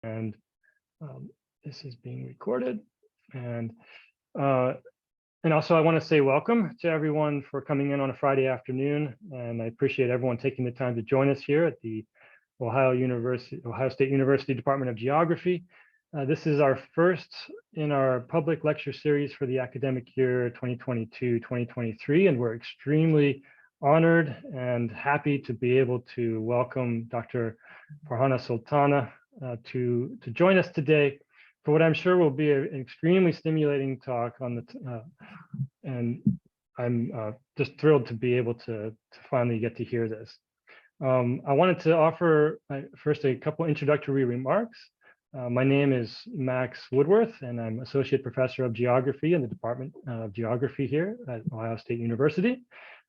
and this is being recorded. And uh, also I want to say welcome to everyone for coming in on a Friday afternoon. And I appreciate everyone taking the time to join us here at the Ohio State University Department of Geography. This is our first in our public lecture series for the academic year 2022-2023, and we're extremely honored and happy to be able to welcome Dr. Farhana Sultana to join us today for what I'm sure will be an extremely stimulating talk on the and I'm just thrilled to be able to finally get to hear this. I wanted to offer first a couple introductory remarks. My name is Max Woodworth, and I'm Associate Professor of Geography in the Department of Geography here at Ohio State University.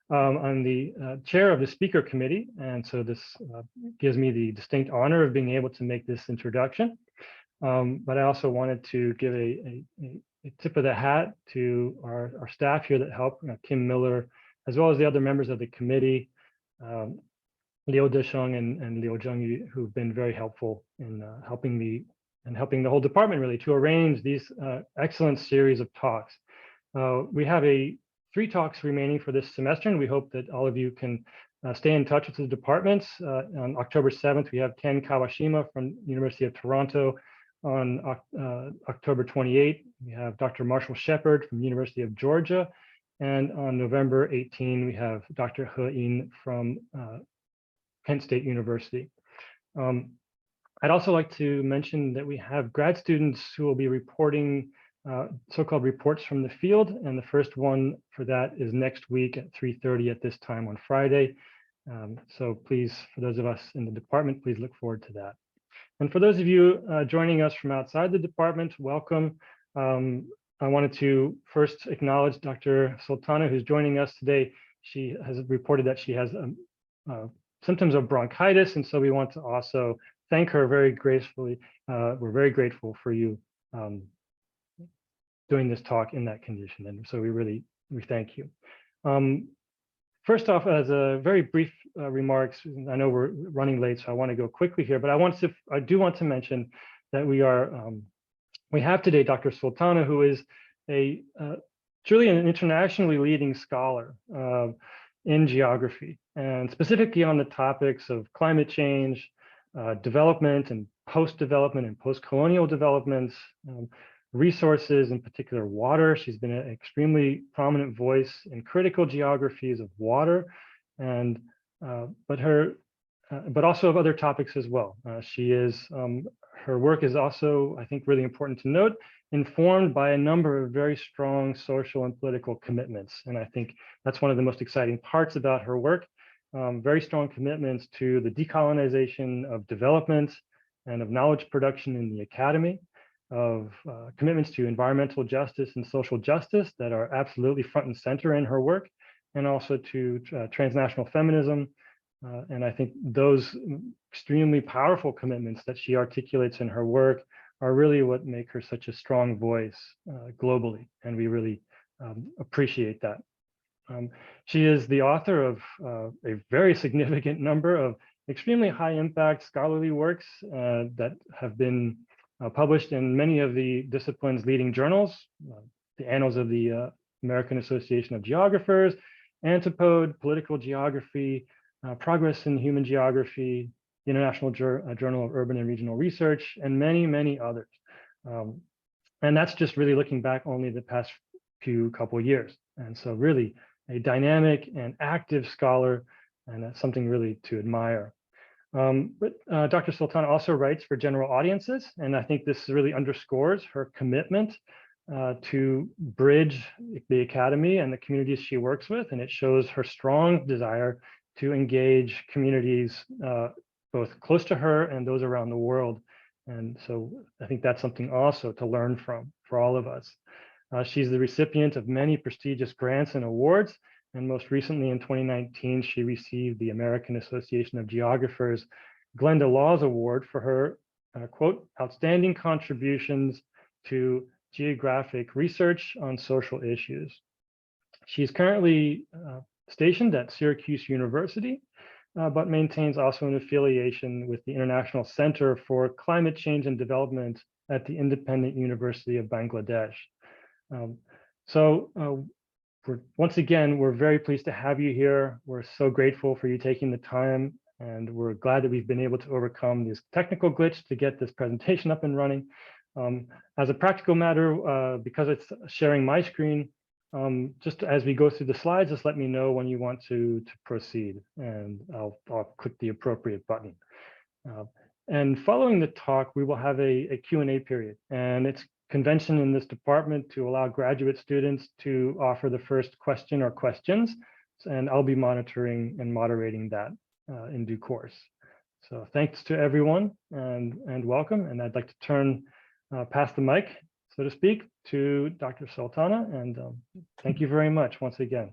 I'm the chair of the speaker committee, and so this gives me the distinct honor of being able to make this introduction. But I also wanted to give a tip of the hat to our staff here that help, Kim Miller, as well as the other members of the committee, Liu Desheng and Liu Zhengyu, who've been very helpful in helping me and helping the whole department really to arrange these excellent series of talks. We have 3 talks remaining for this semester, and we hope that all of you can stay in touch with the departments. On October 7th, we have Ken Kawashima from University of Toronto. On October 28th, we have Dr. Marshall Shepard from University of Georgia. And on November 18, we have Dr. He In from Kent State University. I'd also like to mention that we have grad students who will be reporting so-called reports from the field, and the first one for that is next week at 3:30 at this time on Friday. So please, for those of us in the department, please look forward to that. And for those of you joining us from outside the department, welcome. I wanted to first acknowledge Dr. Sultana, who's joining us today. She has reported that she has symptoms of bronchitis, and so we want to also thank her very gracefully. We're very grateful for you doing this talk in that condition, and so we thank you. First off, as a very brief remarks, I know we're running late, so I want to go quickly here, but I do want to mention that we have today Dr. Sultana, who is truly an internationally leading scholar in geography, and specifically on the topics of climate change, development and post-development and post-colonial developments, resources, in particular water. She's been an extremely prominent voice in critical geographies of water, and but also of other topics as well. Her work is also, I think, really important to note, informed by a number of very strong social and political commitments. And I think that's one of the most exciting parts about her work. Very strong commitments to the decolonization of development and of knowledge production in the academy, of commitments to environmental justice and social justice that are absolutely front and center in her work, and also to transnational feminism. And I think those extremely powerful commitments that she articulates in her work are really what make her such a strong voice globally, and we really appreciate that. She is the author of a very significant number of extremely high impact scholarly works that have been published in many of the discipline's leading journals, the Annals of the American Association of Geographers, Antipode, Political Geography, Progress in Human Geography, the International Journal of Urban and Regional Research, and many, many others. And that's just really looking back only the past couple of years. And so really a dynamic and active scholar, and that's something really to admire. But Dr. Sultana also writes for general audiences, and I think this really underscores her commitment to bridge the academy and the communities she works with, and it shows her strong desire to engage communities both close to her and those around the world. And so I think that's something also to learn from for all of us. She's the recipient of many prestigious grants and awards, and most recently in 2019, she received the American Association of Geographers Glenda Laws Award for her, quote, outstanding contributions to geographic research on social issues. She's currently stationed at Syracuse University, but maintains also an affiliation with the International Center for Climate Change and Development at the Independent University of Bangladesh. Once again, we're very pleased to have you here. We're so grateful for you taking the time, and we're glad that we've been able to overcome this technical glitch to get this presentation up and running. As a practical matter, because it's sharing my screen, just as we go through the slides, just let me know when you want to proceed, and I'll click the appropriate button. And following the talk, we will have a Q&A period, and it's convention in this department to allow graduate students to offer the first question or questions, and I'll be monitoring and moderating that in due course. So thanks to everyone, and welcome, and I'd like to turn pass the mic, so to speak, to Dr. Sultana, and thank you very much once again.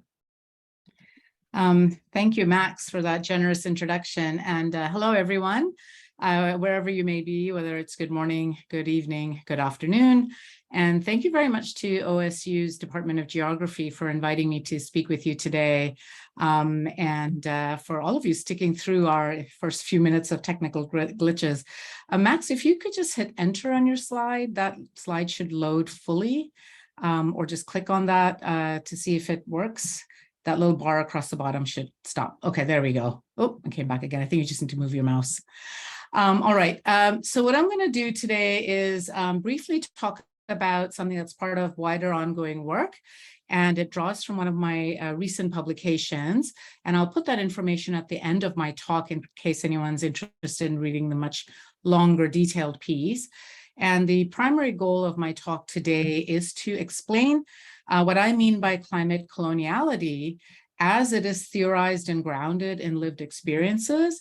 Thank you, Max, for that generous introduction, and hello, everyone. Wherever you may be, whether it's good morning, good evening, good afternoon. And thank you very much to OSU's Department of Geography for inviting me to speak with you today, and for all of you sticking through our first few minutes of technical glitches. Max, if you could just hit enter on your slide, that slide should load fully, or just click on that to see if it works. That little bar across the bottom should stop. Okay, there we go. Oh, I came back again. I think you just need to move your mouse. All right, so what I'm going to do today is briefly talk about something that's part of wider ongoing work, and it draws from one of my recent publications, and I'll put that information at the end of my talk in case anyone's interested in reading the much longer detailed piece. And the primary goal of my talk today is to explain what I mean by climate coloniality as it is theorized and grounded in lived experiences,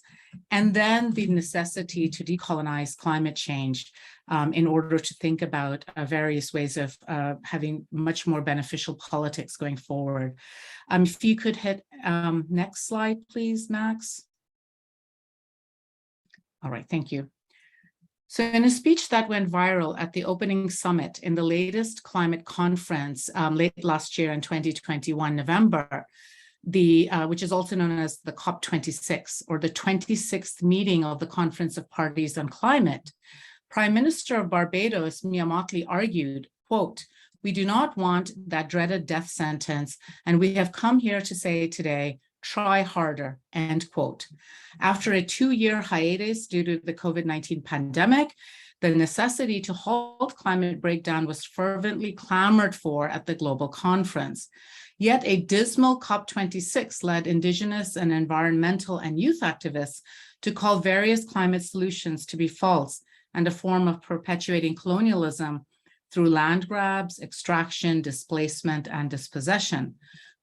and then the necessity to decolonize climate change in order to think about various ways of having much more beneficial politics going forward. If you could hit next slide, please, Max. All right, thank you. So in a speech that went viral at the opening summit in the latest climate conference late last year in 2021, November, which is also known as the COP26, or the 26th meeting of the Conference of Parties on Climate, Prime Minister of Barbados, Mia Mottley, argued, quote, "We do not want that dreaded death sentence, and we have come here to say today, try harder," end quote. After a 2-year hiatus due to the COVID-19 pandemic, the necessity to halt climate breakdown was fervently clamored for at the global conference. Yet a dismal COP26 led Indigenous and environmental and youth activists to call various climate solutions to be false and a form of perpetuating colonialism through land grabs, extraction, displacement, and dispossession.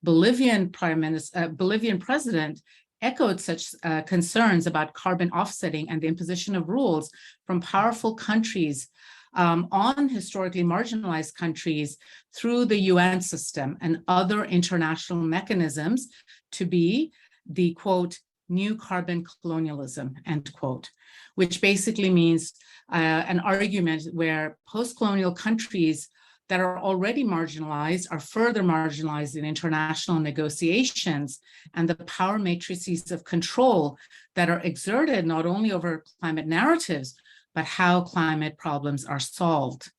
Bolivian president echoed such concerns about carbon offsetting and the imposition of rules from powerful countries on historically marginalized countries through the UN system and other international mechanisms to be the, quote, new carbon colonialism, end quote, which basically means an argument where post-colonial countries that are already marginalized are further marginalized in international negotiations, and the power matrices of control that are exerted not only over climate narratives, but how climate problems are solved.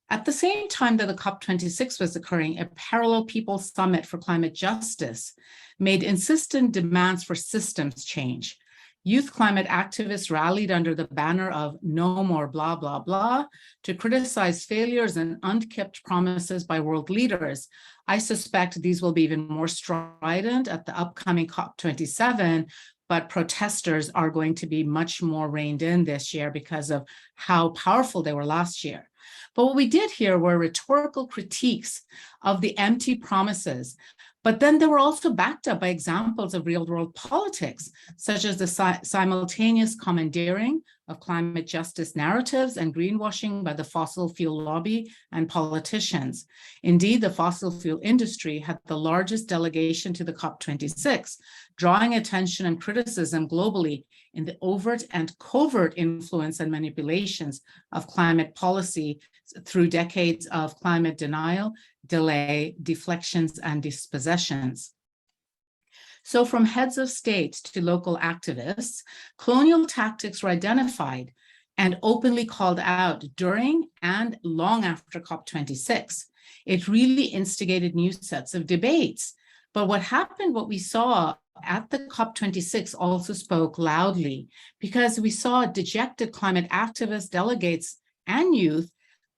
At the same time that the COP26 was occurring, a parallel People's Summit for Climate Justice made insistent demands for systems change. Youth climate activists rallied under the banner of "No More Blah, Blah, Blah" to criticize failures and unkept promises by world leaders. I suspect these will be even more strident at the upcoming COP27, but protesters are going to be much more reined in this year because of how powerful they were last year. But what we did here were rhetorical critiques of the empty promises. But then they were also backed up by examples of real-world politics, such as the simultaneous commandeering of climate justice narratives and greenwashing by the fossil fuel lobby and politicians. Indeed, the fossil fuel industry had the largest delegation to the COP26, drawing attention and criticism globally in the overt and covert influence and manipulations of climate policy through decades of climate denial, delay, deflections, and dispossessions. So from heads of state to local activists, colonial tactics were identified and openly called out during and long after COP26. It really instigated new sets of debates. But what we saw at the COP26 also spoke loudly, because we saw dejected climate activists, delegates, and youth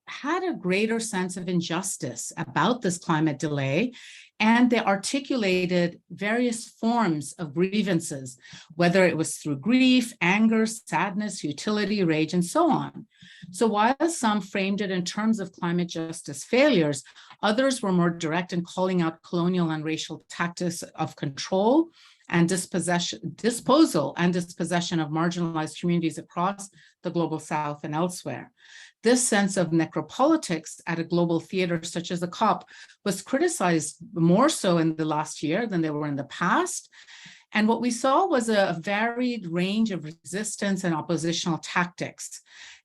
had a greater sense of injustice about this climate delay, and they articulated various forms of grievances, whether it was through grief, anger, sadness, futility, rage, and so on. So while some framed it in terms of climate justice failures, others were more direct in calling out colonial and racial tactics of control and disposal and dispossession of marginalized communities across the global South and elsewhere. This sense of necropolitics at a global theater such as the COP was criticized more so in the last year than they were in the past. And what we saw was a varied range of resistance and oppositional tactics.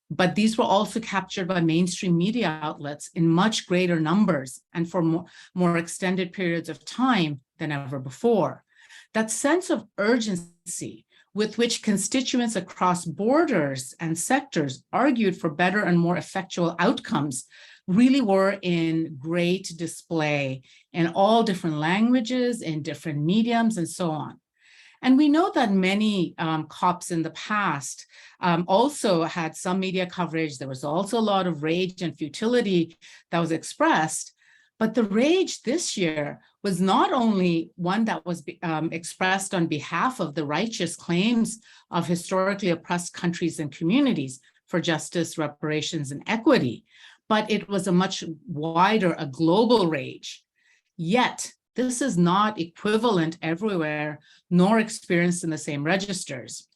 But these were also captured by mainstream media outlets in much greater numbers and for more extended periods of time than ever before. That sense of urgency with which constituents across borders and sectors argued for better and more effectual outcomes really were in great display in all different languages, in different mediums, and so on. And we know that many COPs in the past also had some media coverage. There was also a lot of rage and futility that was expressed. But the rage this year was not only one that was expressed on behalf of the righteous claims of historically oppressed countries and communities for justice, reparations, and equity, but it was a much wider, a global rage. Yet, this is not equivalent everywhere, nor experienced in the same registers.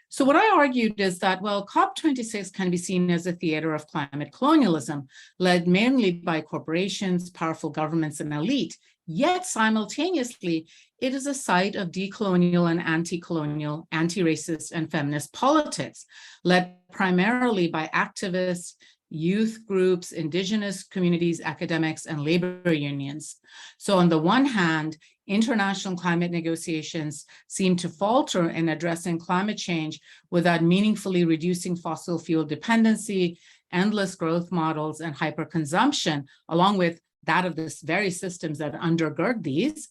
So what I argued is that, well, COP26 can be seen as a theater of climate colonialism, led mainly by corporations, powerful governments, and elite. Yet simultaneously, it is a site of decolonial and anti-colonial, anti-racist, and feminist politics, led primarily by activists, youth groups, indigenous communities, academics, and labor unions. So on the one hand, international climate negotiations seem to falter in addressing climate change without meaningfully reducing fossil fuel dependency, endless growth models, and hyperconsumption, along with that of the very systems that undergird these.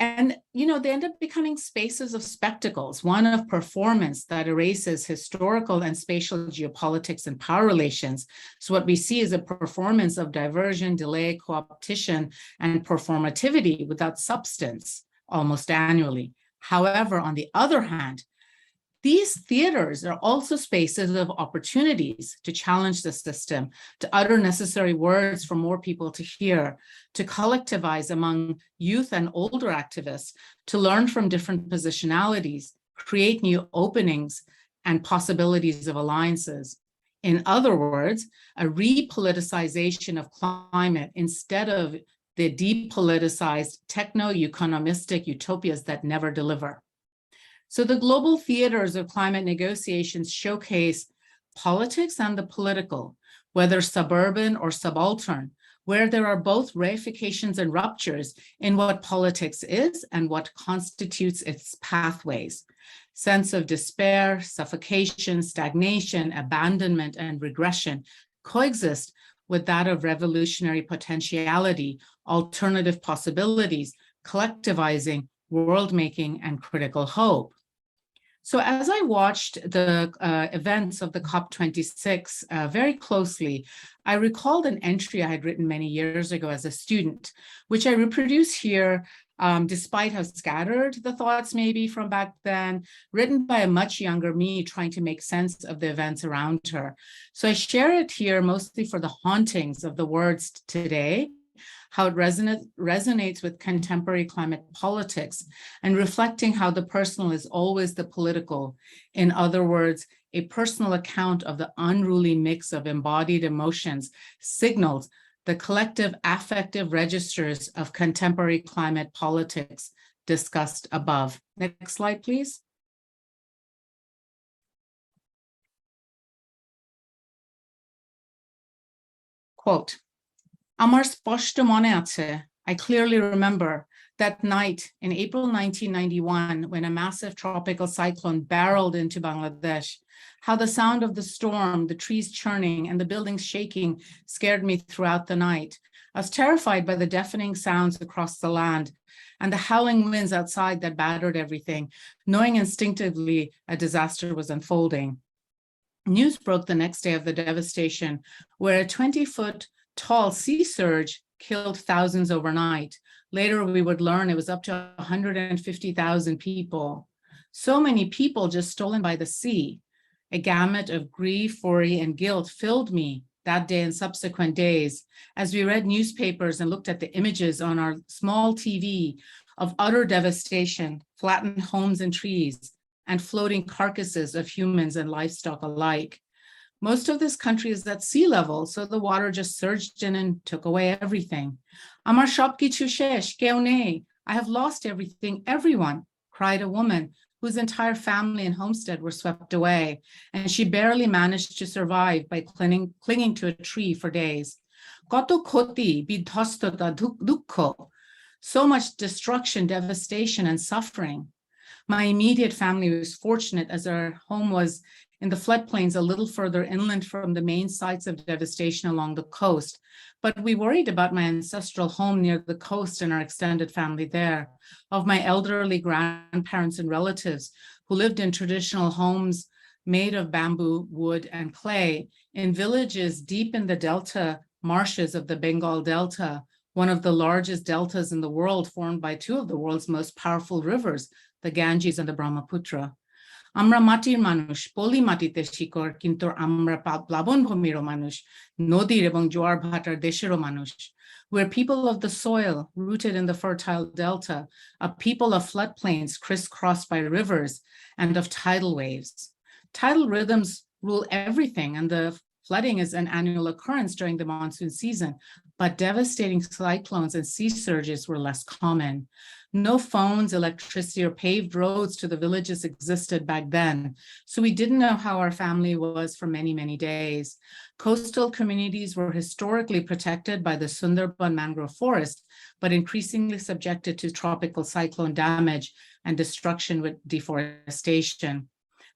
And, they end up becoming spaces of spectacles, one of performance that erases historical and spatial geopolitics and power relations. So what we see is a performance of diversion, delay, co-opetition, and performativity without substance almost annually. However, on the other hand, these theaters are also spaces of opportunities to challenge the system, to utter necessary words for more people to hear, to collectivize among youth and older activists, to learn from different positionalities, create new openings and possibilities of alliances. In other words, a repoliticization of climate instead of the depoliticized techno-economistic utopias that never deliver. So the global theaters of climate negotiations showcase politics and the political, whether suburban or subaltern, where there are both reifications and ruptures in what politics is and what constitutes its pathways. Sense of despair, suffocation, stagnation, abandonment, and regression coexist with that of revolutionary potentiality, alternative possibilities, collectivizing, world-making, and critical hope. So as I watched the events of the COP26 very closely, I recalled an entry I had written many years ago as a student, which I reproduce here, despite how scattered the thoughts may be from back then, written by a much younger me trying to make sense of the events around her. So I share it here mostly for the hauntings of the words today, how it resonates with contemporary climate politics, and reflecting how the personal is always the political. In other words, a personal account of the unruly mix of embodied emotions signals the collective affective registers of contemporary climate politics discussed above. Next slide, please. Quote, Amar sposhto mone ache, I clearly remember That night in April 1991, when a massive tropical cyclone barreled into Bangladesh, how the sound of the storm, the trees churning, and the buildings shaking scared me throughout the night. I was terrified by the deafening sounds across the land and the howling winds outside that battered everything, knowing instinctively a disaster was unfolding. News broke the next day of the devastation, where a 20-foot tall sea surge killed thousands overnight. Later, we would learn it was up to 150,000 people. So many people just stolen by the sea. A gamut of grief, worry, and guilt filled me that day and subsequent days as we read newspapers and looked at the images on our small TV of utter devastation, flattened homes and trees, and floating carcasses of humans and livestock alike. Most of this country is at sea level, so the water just surged in and took away everything. Amar shabkichu shesh, keu nei. I have lost everything, everyone, cried a woman whose entire family and homestead were swept away, and she barely managed to survive by clinging to a tree for days. Koto khoti bidhostota dukkho. So much destruction, devastation, and suffering. My immediate family was fortunate as our home was in the floodplains a little further inland from the main sites of devastation along the coast. But we worried about my ancestral home near the coast and our extended family there, of my elderly grandparents and relatives who lived in traditional homes made of bamboo, wood, and clay in villages deep in the delta marshes of the Bengal Delta, one of the largest deltas in the world, formed by two of the world's most powerful rivers, the Ganges and the Brahmaputra. Amra matir manush, poli matite shikor, kintu amra plabon bhumiro manush, nodir ebong joar bhatar deshero manush. We're people of the soil, rooted in the fertile delta, a people of floodplains crisscrossed by rivers, and of tidal waves. Tidal rhythms rule everything, and the flooding is an annual occurrence during the monsoon season, but devastating cyclones and sea surges were less common. No phones, electricity, or paved roads to the villages existed back then, so we didn't know how our family was for many, many days. Coastal communities were historically protected by the Sundarban mangrove forest, but increasingly subjected to tropical cyclone damage and destruction with deforestation.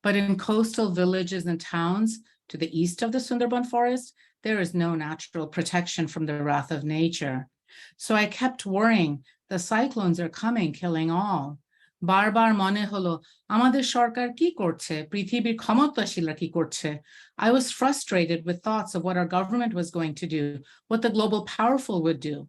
But in coastal villages and towns to the east of the Sundarban forest, there is no natural protection from the wrath of nature. So I kept worrying, the cyclones are coming, killing all. Barbar mone holo, amader sharkar ki korche, prithibir khamotashilra ki korche. I was frustrated with thoughts of what our government was going to do, what the global powerful would do.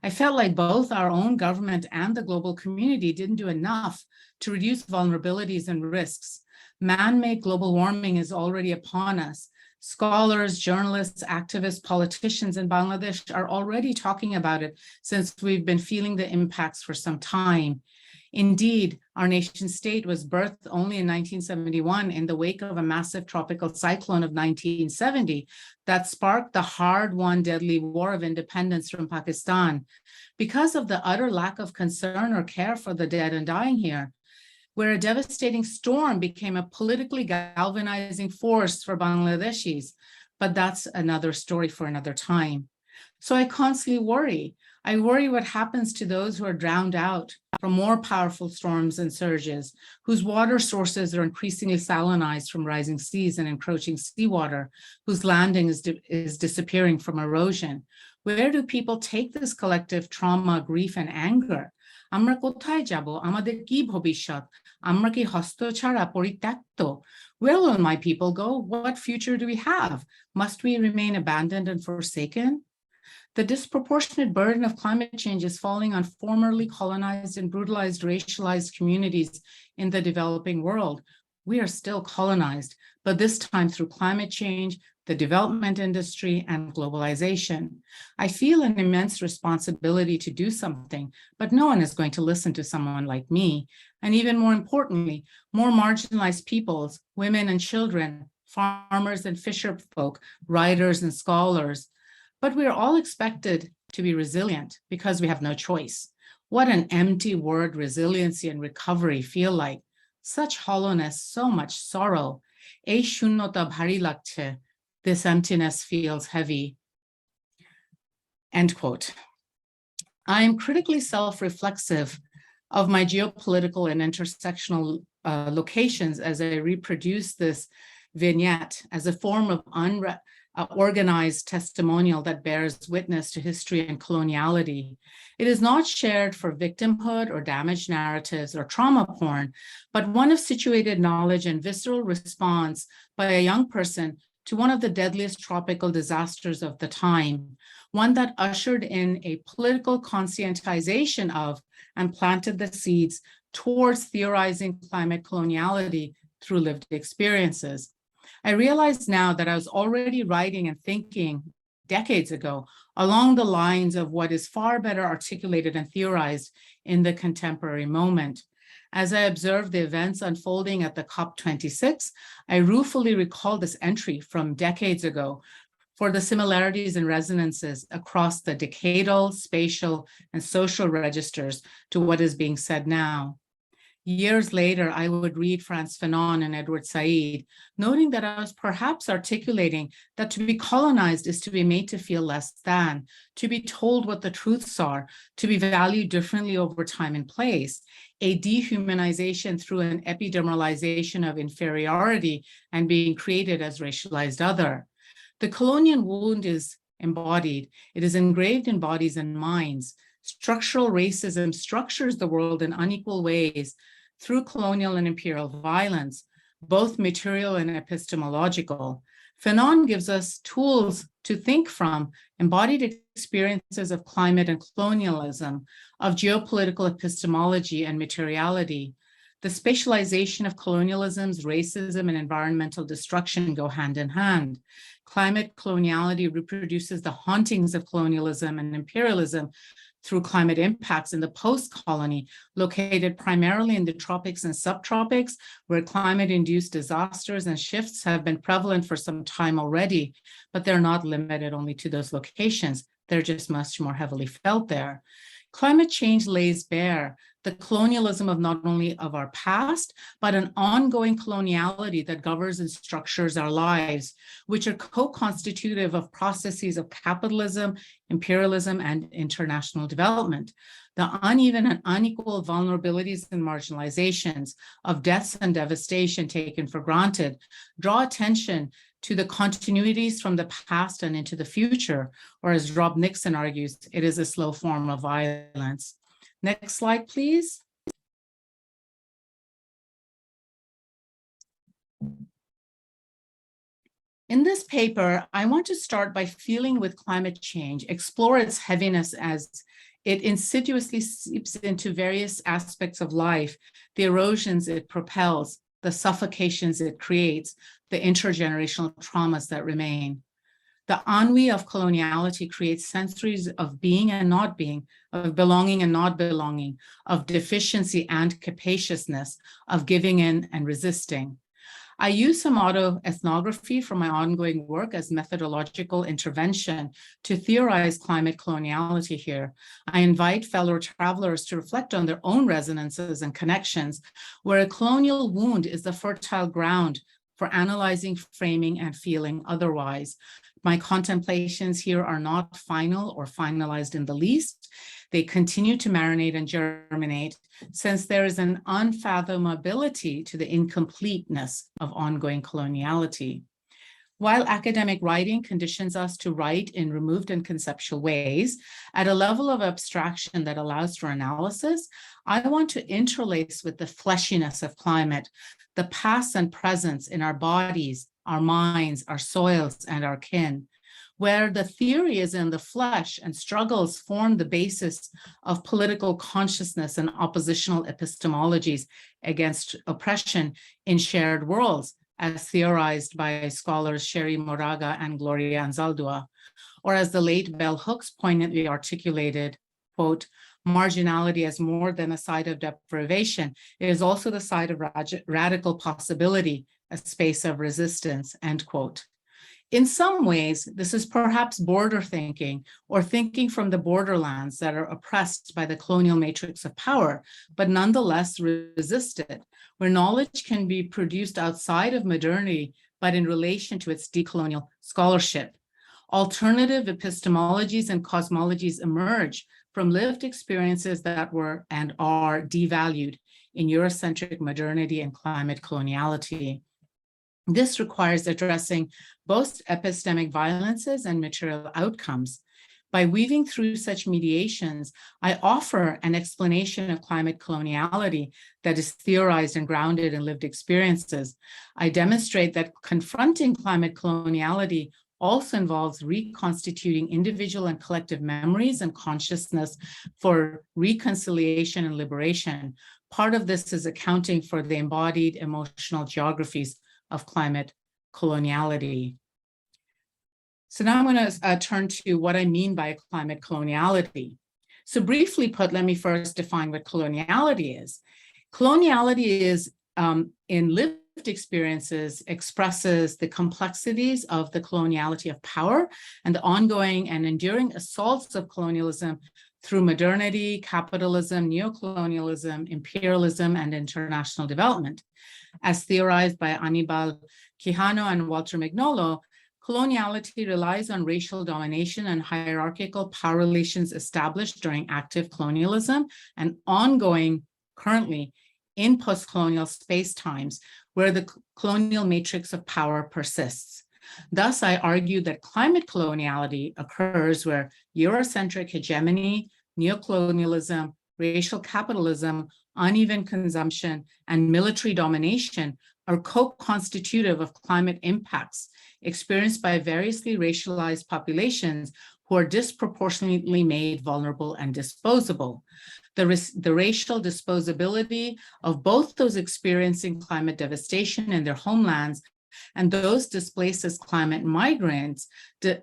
I felt like both our own government and the global community didn't do enough to reduce vulnerabilities and risks. Man-made global warming is already upon us. Scholars, journalists, activists, politicians in Bangladesh are already talking about it since we've been feeling the impacts for some time. Indeed, our nation state was birthed only in 1971 in the wake of a massive tropical cyclone of 1970 that sparked the hard-won deadly war of independence from Pakistan. Because of the utter lack of concern or care for the dead and dying here, where a devastating storm became a politically galvanizing force for Bangladeshis. But that's another story for another time. So I constantly worry. I worry what happens to those who are drowned out from more powerful storms and surges, whose water sources are increasingly salinized from rising seas and encroaching seawater, whose landing is disappearing from erosion. Where do people take this collective trauma, grief, and anger? আমরা কোথায় যাব আমাদের কি ভবিষ্যৎ আমরা কি হস্ত ছাড়া পরিত্যক্ত where will my people go what future do we have must we remain abandoned and forsaken the disproportionate burden of climate change is falling on formerly colonized and brutalized racialized communities in the developing world we are still colonized but this time through climate change the development industry, and globalization. I feel an immense responsibility to do something, but no one is going to listen to someone like me. And even more importantly, more marginalized peoples, women and children, farmers and fisher folk, writers and scholars. But we are all expected to be resilient because we have no choice. What an empty word resiliency and recovery feel like. Such hollowness, so much sorrow. Ei shunnota bhari lagche. This emptiness feels heavy. End quote. I am critically self-reflexive of my geopolitical and intersectional locations as I reproduce this vignette as a form of organized testimonial that bears witness to history and coloniality. It is not shared for victimhood or damaged narratives or trauma porn, but one of situated knowledge and visceral response by a young person to one of the deadliest tropical disasters of the time, one that ushered in a political conscientization of and planted the seeds towards theorizing climate coloniality through lived experiences. I realize now that I was already writing and thinking decades ago along the lines of what is far better articulated and theorized in the contemporary moment. As I observed the events unfolding at the COP26, I ruefully recall this entry from decades ago for the similarities and resonances across the decadal, spatial, and social registers to what is being said now. Years later, I would read Frantz Fanon and Edward Said, noting that I was perhaps articulating that to be colonized is to be made to feel less than, to be told what the truths are, to be valued differently over time and place, a dehumanization through an epidermalization of inferiority and being created as racialized other. The colonial wound is embodied. It is engraved in bodies and minds. Structural racism structures the world in unequal ways through colonial and imperial violence, both material and epistemological. Fanon gives us tools to think from embodied experiences of climate and colonialism, of geopolitical epistemology and materiality. The spatialization of colonialisms, racism, and environmental destruction go hand in hand. Climate coloniality reproduces the hauntings of colonialism and imperialism through climate impacts in the post-colony, located primarily in the tropics and subtropics, where climate-induced disasters and shifts have been prevalent for some time already, but they're not limited only to those locations. They're just much more heavily felt there. Climate change lays bare the colonialism of not only of our past, but an ongoing coloniality that governs and structures our lives, which are co-constitutive of processes of capitalism, imperialism, and international development. The uneven and unequal vulnerabilities and marginalizations of deaths and devastation taken for granted draw attention to the continuities from the past and into the future, or as Rob Nixon argues, it is a slow form of violence. Next slide, please. In this paper, I want to start by feeling with climate change, explore its heaviness as it insidiously seeps into various aspects of life, the erosions it propels, the suffocations it creates, the intergenerational traumas that remain. The ennui of coloniality creates centuries of being and not being, of belonging and not belonging, of deficiency and capaciousness, of giving in and resisting. I use some autoethnography from my ongoing work as methodological intervention to theorize climate coloniality here. I invite fellow travelers to reflect on their own resonances and connections, where a colonial wound is the fertile ground for analyzing, framing, and feeling otherwise. My contemplations here are not final or finalized in the least. They continue to marinate and germinate, since there is an unfathomability to the incompleteness of ongoing coloniality. While academic writing conditions us to write in removed and conceptual ways, at a level of abstraction that allows for analysis, I want to interlace with the fleshiness of climate, the past and presence in our bodies, our minds, our soils, and our kin, where the theory is in the flesh and struggles form the basis of political consciousness and oppositional epistemologies against oppression in shared worlds, as theorized by scholars Sherry Moraga and Gloria Anzaldúa, or as the late Bell Hooks poignantly articulated, quote, marginality as more than a side of deprivation, it is also the side of radical possibility, a space of resistance, end quote. In some ways, this is perhaps border thinking, or thinking from the borderlands that are oppressed by the colonial matrix of power, but nonetheless resisted, where knowledge can be produced outside of modernity, but in relation to its decolonial scholarship. Alternative epistemologies and cosmologies emerge from lived experiences that were and are devalued in Eurocentric modernity and climate coloniality. This requires addressing both epistemic violences and material outcomes. By weaving through such mediations, I offer an explanation of climate coloniality that is theorized and grounded in lived experiences. I demonstrate that confronting climate coloniality also involves reconstituting individual and collective memories and consciousness for reconciliation and liberation. Part of this is accounting for the embodied emotional geographies of climate coloniality. So now I'm going to turn to what I mean by climate coloniality. So briefly put, let me first define what coloniality is. Coloniality is, in lived experiences, expresses the complexities of the coloniality of power and the ongoing and enduring assaults of colonialism through modernity, capitalism, neocolonialism, imperialism, and international development. As theorized by Anibal Quijano and Walter Mignolo, coloniality relies on racial domination and hierarchical power relations established during active colonialism and ongoing currently in post-colonial space-times where the colonial matrix of power persists. Thus, I argue that climate coloniality occurs where Eurocentric hegemony, neocolonialism, racial capitalism, uneven consumption, and military domination are co-constitutive of climate impacts experienced by variously racialized populations who are disproportionately made vulnerable and disposable. The racial disposability of both those experiencing climate devastation in their homelands and those displaced as climate migrants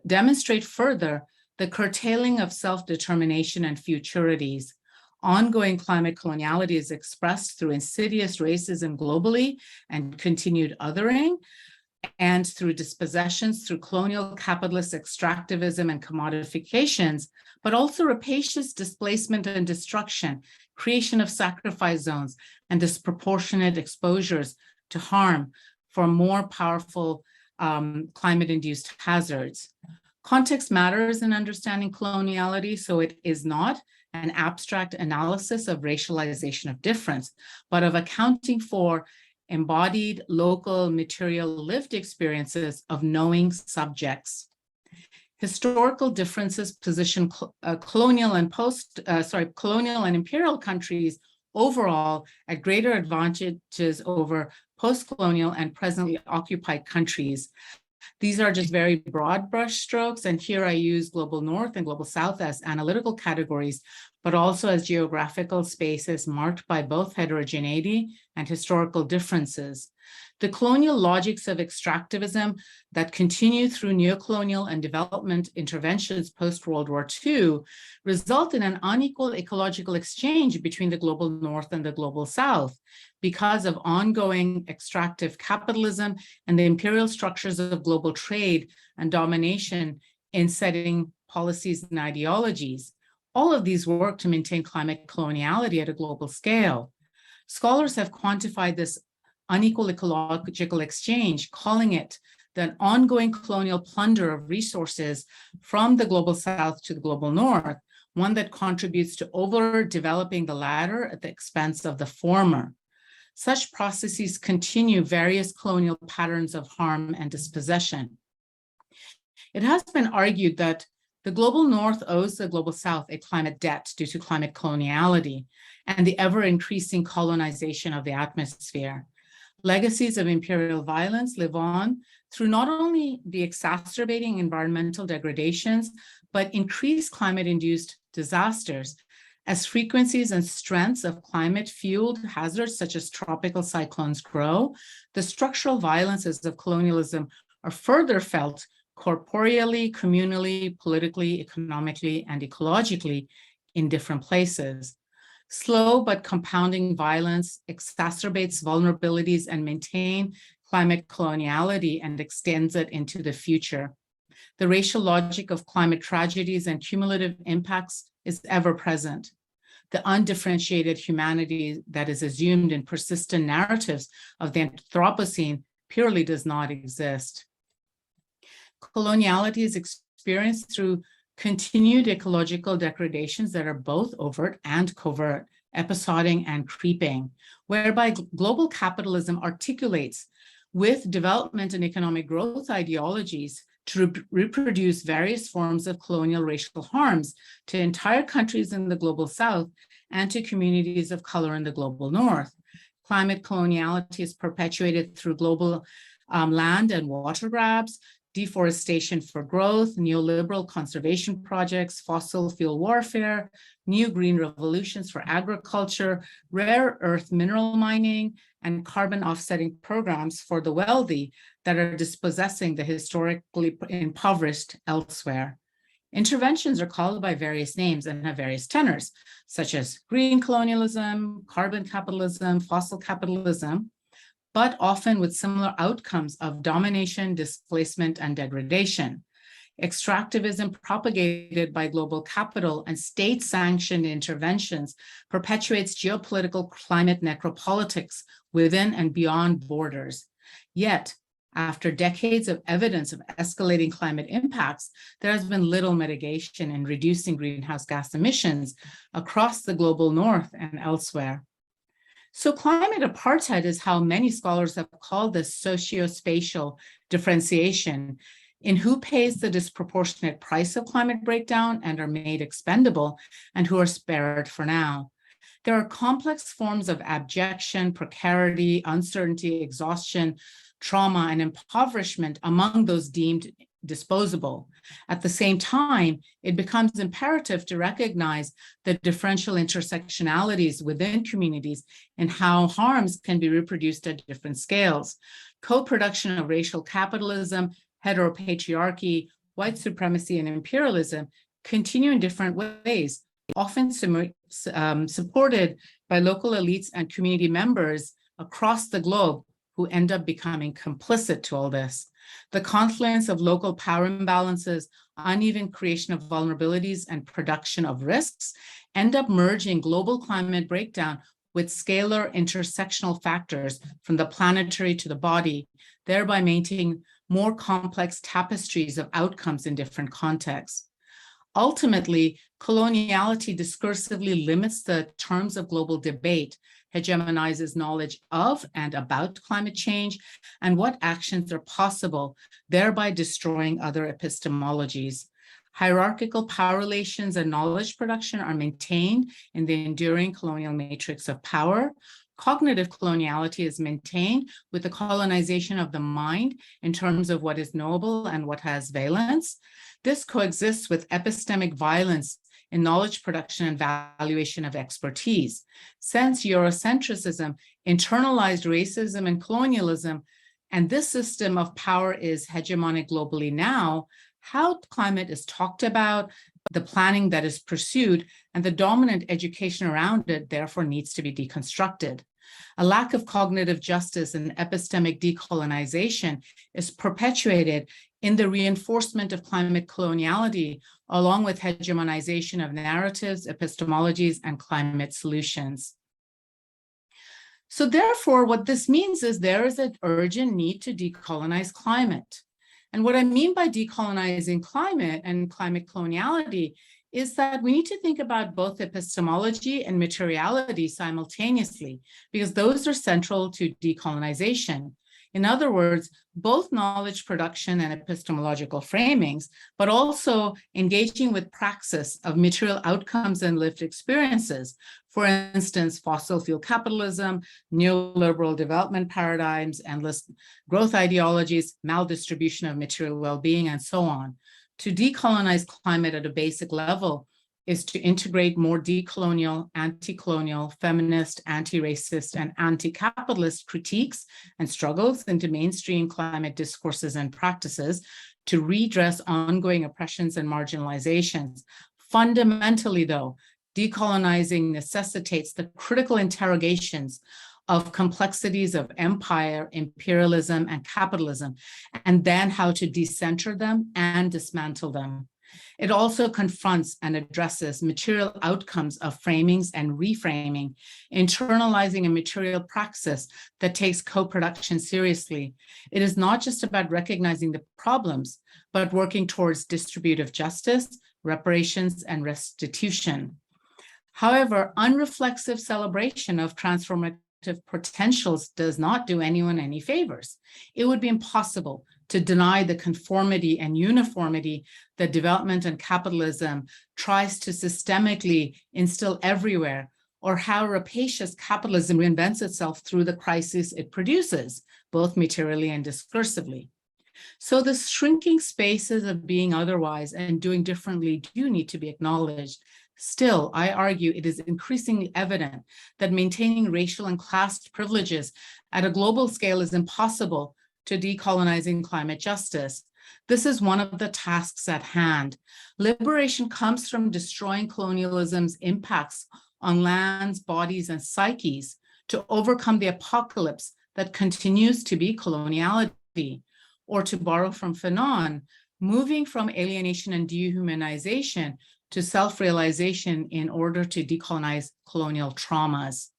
demonstrate further the curtailing of self-determination and futurities. Ongoing climate coloniality is expressed through insidious racism globally and continued othering, and through dispossessions, through colonial capitalist extractivism and commodifications, but also rapacious displacement and destruction, creation of sacrifice zones, and disproportionate exposures to harm for more powerful climate-induced hazards. Context matters in understanding coloniality, so it is not an abstract analysis of racialization of difference, but of accounting for embodied, local, material, lived experiences of knowing subjects. Historical differences position colonial and imperial countries overall at greater advantages over post-colonial and presently occupied countries. These are just very broad brush strokes, and here I use global north and global south as analytical categories, but also as geographical spaces marked by both heterogeneity and historical differences. The colonial logics of extractivism that continue through neocolonial and development interventions post-World War II result in an unequal ecological exchange between the global north and the global south because of ongoing extractive capitalism and the imperial structures of global trade and domination in setting policies and ideologies. All of these work to maintain climate coloniality at a global scale. Scholars have quantified this unequal ecological exchange, calling it the ongoing colonial plunder of resources from the global south to the global north, one that contributes to overdeveloping the latter at the expense of the former. Such processes continue various colonial patterns of harm and dispossession. It has been argued that the global north owes the global south a climate debt due to climate coloniality and the ever-increasing colonization of the atmosphere. Legacies of imperial violence live on through not only the exacerbating environmental degradations, but increased climate-induced disasters as frequencies and strengths of climate-fueled hazards such as tropical cyclones grow. The structural violences of colonialism are further felt corporeally, communally, politically, economically, and ecologically in different places. Slow but compounding violence exacerbates vulnerabilities and maintains climate coloniality and extends it into the future. The racial logic of climate tragedies and cumulative impacts is ever present. The undifferentiated humanity that is assumed in persistent narratives of the Anthropocene purely does not exist. Coloniality is experienced through continued ecological degradations that are both overt and covert, episodic and creeping, whereby global capitalism articulates with development and economic growth ideologies to reproduce various forms of colonial racial harms to entire countries in the global south and to communities of color in the global north. Climate coloniality is perpetuated through global land and water grabs, deforestation for growth, neoliberal conservation projects, fossil fuel warfare, new green revolutions for agriculture, rare earth mineral mining, and carbon offsetting programs for the wealthy that are dispossessing the historically impoverished elsewhere. Interventions are called by various names and have various tenors, such as green colonialism, carbon capitalism, fossil capitalism, but often with similar outcomes of domination, displacement, and degradation. Extractivism propagated by global capital and state-sanctioned interventions perpetuates geopolitical climate necropolitics within and beyond borders. Yet, after decades of evidence of escalating climate impacts, there has been little mitigation in reducing greenhouse gas emissions across the global north and elsewhere. So climate apartheid is how many scholars have called this socio-spatial differentiation in who pays the disproportionate price of climate breakdown and are made expendable and who are spared for now. There are complex forms of abjection, precarity, uncertainty, exhaustion, trauma, and impoverishment among those deemed disposable. At the same time, it becomes imperative to recognize the differential intersectionalities within communities and how harms can be reproduced at different scales. Co-production of racial capitalism, heteropatriarchy, white supremacy, and imperialism continue in different ways, often supported by local elites and community members across the globe who end up becoming complicit to all this. The confluence of local power imbalances, uneven creation of vulnerabilities, and production of risks end up merging global climate breakdown with scalar intersectional factors from the planetary to the body, thereby maintaining more complex tapestries of outcomes in different contexts. Ultimately, coloniality discursively limits the terms of global debate, hegemonizes knowledge of and about climate change and what actions are possible, thereby destroying other epistemologies. Hierarchical power relations and knowledge production are maintained in the enduring colonial matrix of power. Cognitive coloniality is maintained with the colonization of the mind in terms of what is knowable and what has valence. This coexists with epistemic violence in knowledge production and valuation of expertise. Since Eurocentrism internalized racism and colonialism, and this system of power is hegemonic globally now, how climate is talked about, the planning that is pursued, and the dominant education around it therefore needs to be deconstructed. A lack of cognitive justice and epistemic decolonization is perpetuated in the reinforcement of climate coloniality, along with hegemonization of narratives, epistemologies, and climate solutions. So therefore, what this means is there is an urgent need to decolonize climate. And what I mean by decolonizing climate and climate coloniality is that we need to think about both epistemology and materiality simultaneously, because those are central to decolonization. In other words, both knowledge production and epistemological framings, but also engaging with praxis of material outcomes and lived experiences. For instance, fossil fuel capitalism, neoliberal development paradigms, endless growth ideologies, maldistribution of material well-being, and so on. To decolonize climate at a basic level is to integrate more decolonial, anti-colonial, feminist, anti-racist, and anti-capitalist critiques and struggles into mainstream climate discourses and practices to redress ongoing oppressions and marginalizations. Fundamentally, though, decolonizing necessitates the critical interrogations of complexities of empire, imperialism, and capitalism, and then how to decenter them and dismantle them. It also confronts and addresses material outcomes of framings and reframing, internalizing a material praxis that takes co-production seriously. It is not just about recognizing the problems, but working towards distributive justice, reparations, and restitution. However, unreflexive celebration of transformative potentials does not do anyone any favors. It would be impossible to deny the conformity and uniformity that development and capitalism tries to systemically instill everywhere, or how rapacious capitalism reinvents itself through the crises it produces, both materially and discursively. So the shrinking spaces of being otherwise and doing differently do need to be acknowledged. Still, I argue it is increasingly evident that maintaining racial and class privileges at a global scale is impossible to decolonizing climate justice. This is one of the tasks at hand. Liberation comes from destroying colonialism's impacts on lands, bodies, and psyches to overcome the apocalypse that continues to be coloniality. Or to borrow from Fanon, moving from alienation and dehumanization to self-realization in order to decolonize colonial traumas.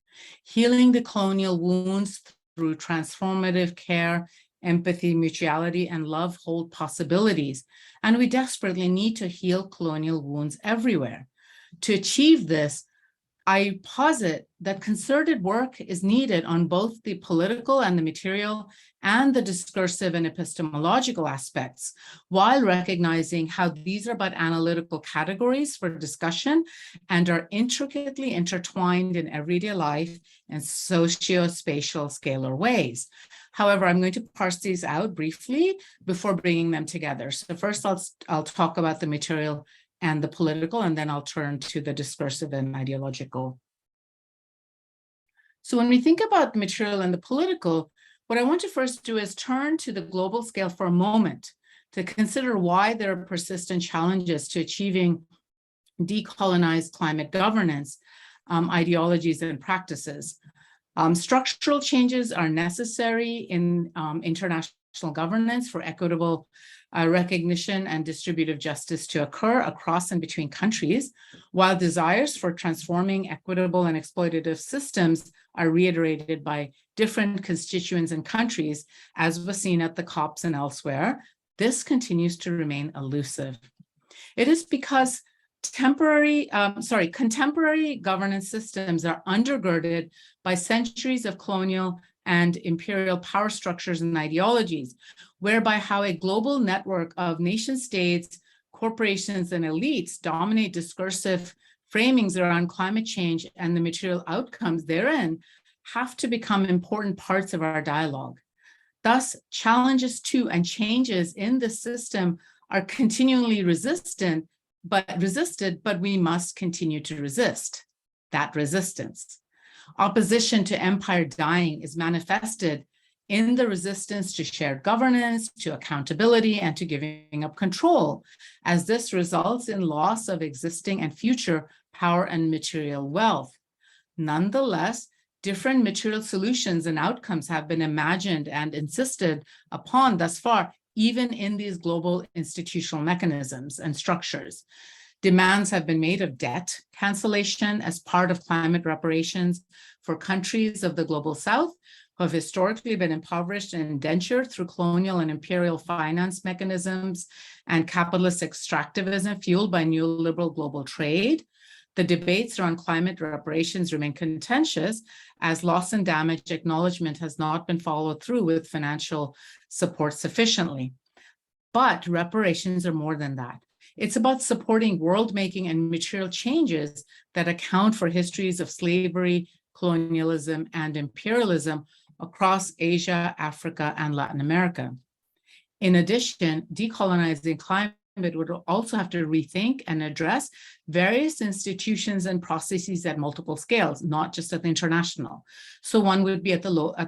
Healing the colonial wounds through transformative care, empathy, mutuality, and love hold possibilities. And we desperately need to heal colonial wounds everywhere. To achieve this, I posit that concerted work is needed on both the political and the material and the discursive and epistemological aspects, while recognizing how these are but analytical categories for discussion and are intricately intertwined in everyday life in socio-spatial scalar ways. However, I'm going to parse these out briefly before bringing them together. So first, I'll talk about the material and the political, and then I'll turn to the discursive and ideological. So when we think about the material and the political, what I want to first do is turn to the global scale for a moment to consider why there are persistent challenges to achieving decolonized climate governance, ideologies, and practices. Structural changes are necessary in international governance for equitable recognition and distributive justice to occur across and between countries, while desires for transforming equitable and exploitative systems are reiterated by different constituents and countries, as was seen at the COPs and elsewhere. This continues to remain elusive. It is because contemporary governance systems are undergirded by centuries of colonial and imperial power structures and ideologies, whereby how a global network of nation states, corporations, and elites dominate discursive framings around climate change and the material outcomes therein have to become important parts of our dialogue. Thus, challenges to and changes in the system are continually resisted, but we must continue to resist that resistance. Opposition to empire dying is manifested in the resistance to shared governance, to accountability, and to giving up control, as this results in loss of existing and future power and material wealth. Nonetheless, different material solutions and outcomes have been imagined and insisted upon thus far, even in these global institutional mechanisms and structures. Demands have been made of debt cancellation as part of climate reparations for countries of the global south who have historically been impoverished and indentured through colonial and imperial finance mechanisms and capitalist extractivism fueled by neoliberal global trade. The debates around climate reparations remain contentious as loss and damage acknowledgement has not been followed through with financial support sufficiently. But reparations are more than that. It's about supporting world-making and material changes that account for histories of slavery, colonialism, and imperialism across Asia, Africa, and Latin America. In addition, decolonizing climate would also have to rethink and address various institutions and processes at multiple scales, not just at the international. So one would be at the level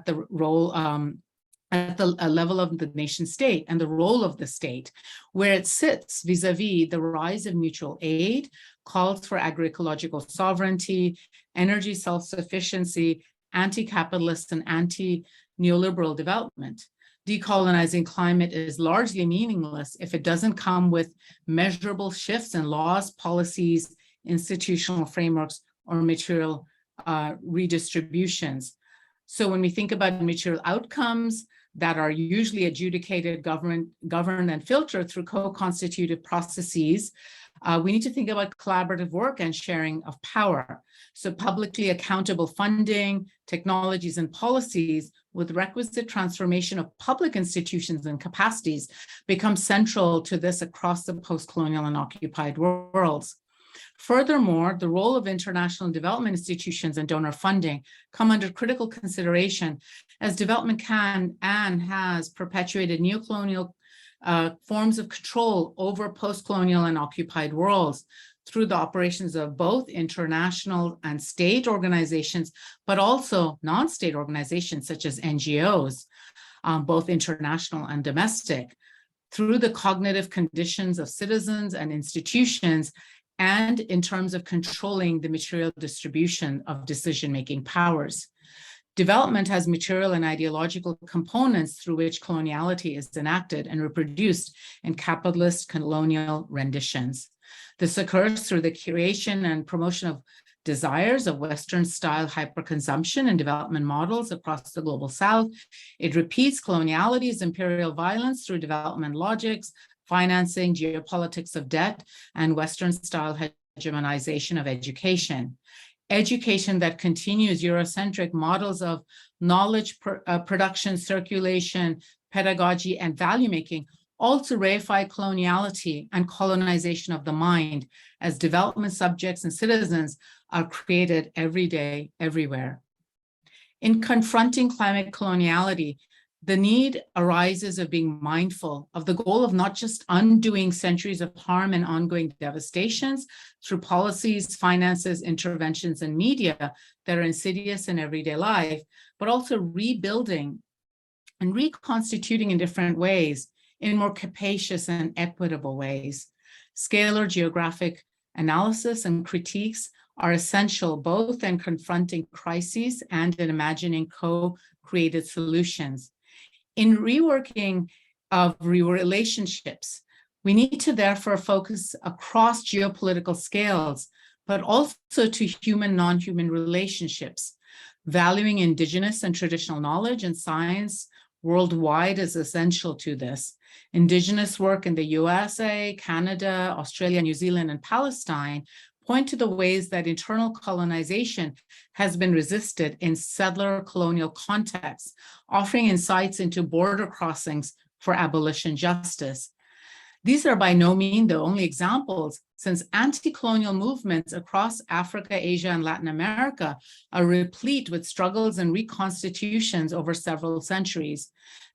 of the nation state and the role of the state, where it sits vis-a-vis the rise of mutual aid, calls for agroecological sovereignty, energy self-sufficiency, anti-capitalist and anti-neoliberal development. Decolonizing climate is largely meaningless if it doesn't come with measurable shifts in laws, policies, institutional frameworks, or material redistributions. So when we think about material outcomes that are usually adjudicated, governed, and filtered through co-constitutive processes, we need to think about collaborative work and sharing of power. So publicly accountable funding, technologies, and policies with requisite transformation of public institutions and capacities become central to this across the post-colonial and occupied worlds. Furthermore, the role of international development institutions and donor funding come under critical consideration as development can and has perpetuated neocolonial forms of control over post-colonial and occupied worlds through the operations of both international and state organizations, but also non-state organizations such as NGOs, both international and domestic, through the cognitive conditions of citizens and institutions, and in terms of controlling the material distribution of decision-making powers. Development has material and ideological components through which coloniality is enacted and reproduced in capitalist colonial renditions. This occurs through the creation and promotion of desires of Western-style hyperconsumption and development models across the global South. It repeats coloniality's imperial violence through development logics, financing, geopolitics of debt, and Western-style hegemonization of education. Education that continues Eurocentric models of knowledge production, circulation, pedagogy, and value-making also reify coloniality and colonization of the mind as development subjects and citizens are created every day, everywhere. In confronting climate coloniality, the need arises of being mindful of the goal of not just undoing centuries of harm and ongoing devastations through policies, finances, interventions, and media that are insidious in everyday life, but also rebuilding and reconstituting in different ways, in more capacious and equitable ways. Scalar geographic analysis and critiques are essential both in confronting crises and in imagining co-created solutions. In reworking of relationships, we need to therefore focus across geopolitical scales, but also to human, non-human relationships. Valuing indigenous and traditional knowledge and science worldwide is essential to this. Indigenous work in the USA, Canada, Australia, New Zealand, and Palestine point to the ways that internal colonization has been resisted in settler colonial contexts, offering insights into border crossings for abolition justice. These are by no means the only examples, since anti-colonial movements across Africa, Asia, and Latin America are replete with struggles and reconstitutions over several centuries.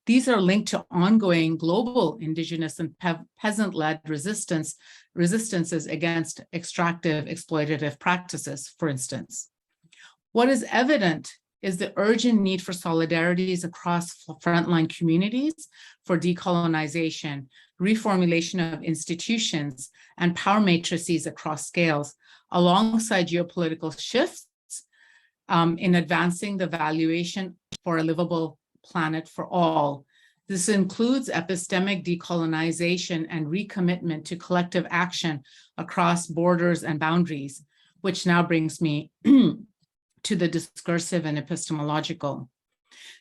These are linked to ongoing global indigenous and peasant-led resistances against extractive exploitative practices, for instance. What is evident is the urgent need for solidarities across frontline communities for decolonization, reformulation of institutions, and power matrices across scales, alongside geopolitical shifts in advancing the valuation for a livable planet for all. This includes epistemic decolonization and recommitment to collective action across borders and boundaries, which now brings me to the discursive and epistemological.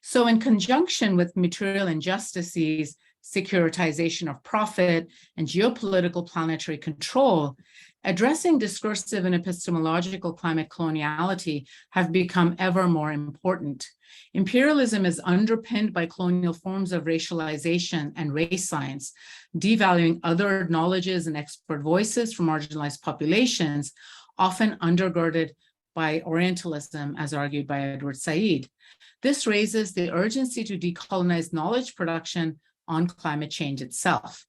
So in conjunction with material injustices, securitization of profit, and geopolitical planetary control, addressing discursive and epistemological climate coloniality have become ever more important. Imperialism is underpinned by colonial forms of racialization and race science, devaluing other knowledges and expert voices from marginalized populations, often undergirded by Orientalism, as argued by Edward Said. This raises the urgency to decolonize knowledge production on climate change itself.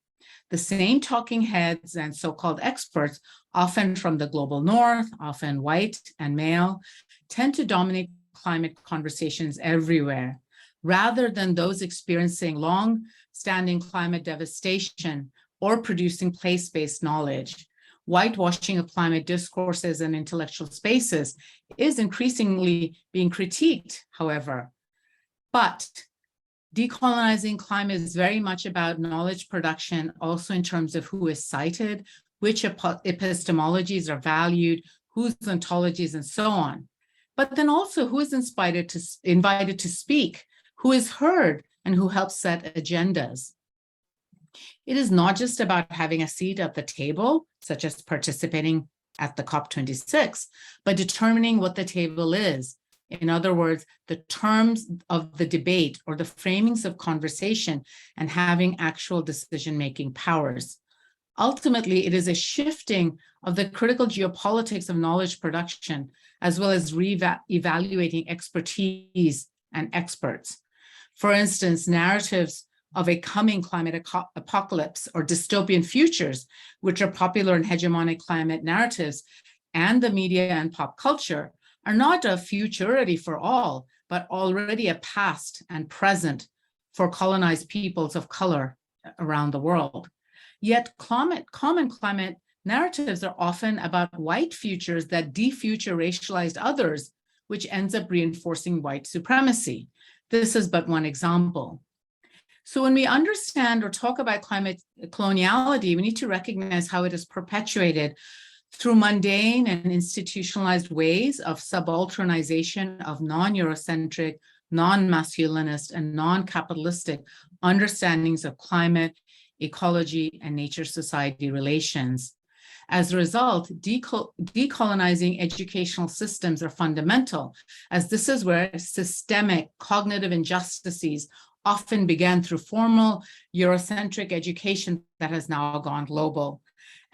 The same talking heads and so-called experts, often from the global north, often white and male, tend to dominate climate conversations everywhere, rather than those experiencing long-standing climate devastation or producing place-based knowledge. Whitewashing of climate discourses and intellectual spaces is increasingly being critiqued, however. But Decolonizing climate is very much about knowledge production, also in terms of who is cited, which epistemologies are valued, whose ontologies, and so on. But then also who is invited to speak, who is heard, and who helps set agendas. It is not just about having a seat at the table, such as participating at the COP26, but determining what the table is. In other words, the terms of the debate or the framings of conversation and having actual decision-making powers. Ultimately, it is a shifting of the critical geopolitics of knowledge production, as well as evaluating expertise and experts. For instance, narratives of a coming climate apocalypse or dystopian futures, which are popular in hegemonic climate narratives and the media and pop culture, are not a futurity for all, but already a past and present for colonized peoples of color around the world. Yet common climate narratives are often about white futures that defuture racialized others, which ends up reinforcing white supremacy. This is but one example. So when we understand or talk about climate coloniality, we need to recognize how it is perpetuated through mundane and institutionalized ways of subalternization of non-Eurocentric, non-masculinist, and non-capitalistic understandings of climate, ecology, and nature-society relations. As a result, decolonizing educational systems are fundamental, as this is where systemic cognitive injustices often began through formal Eurocentric education that has now gone global.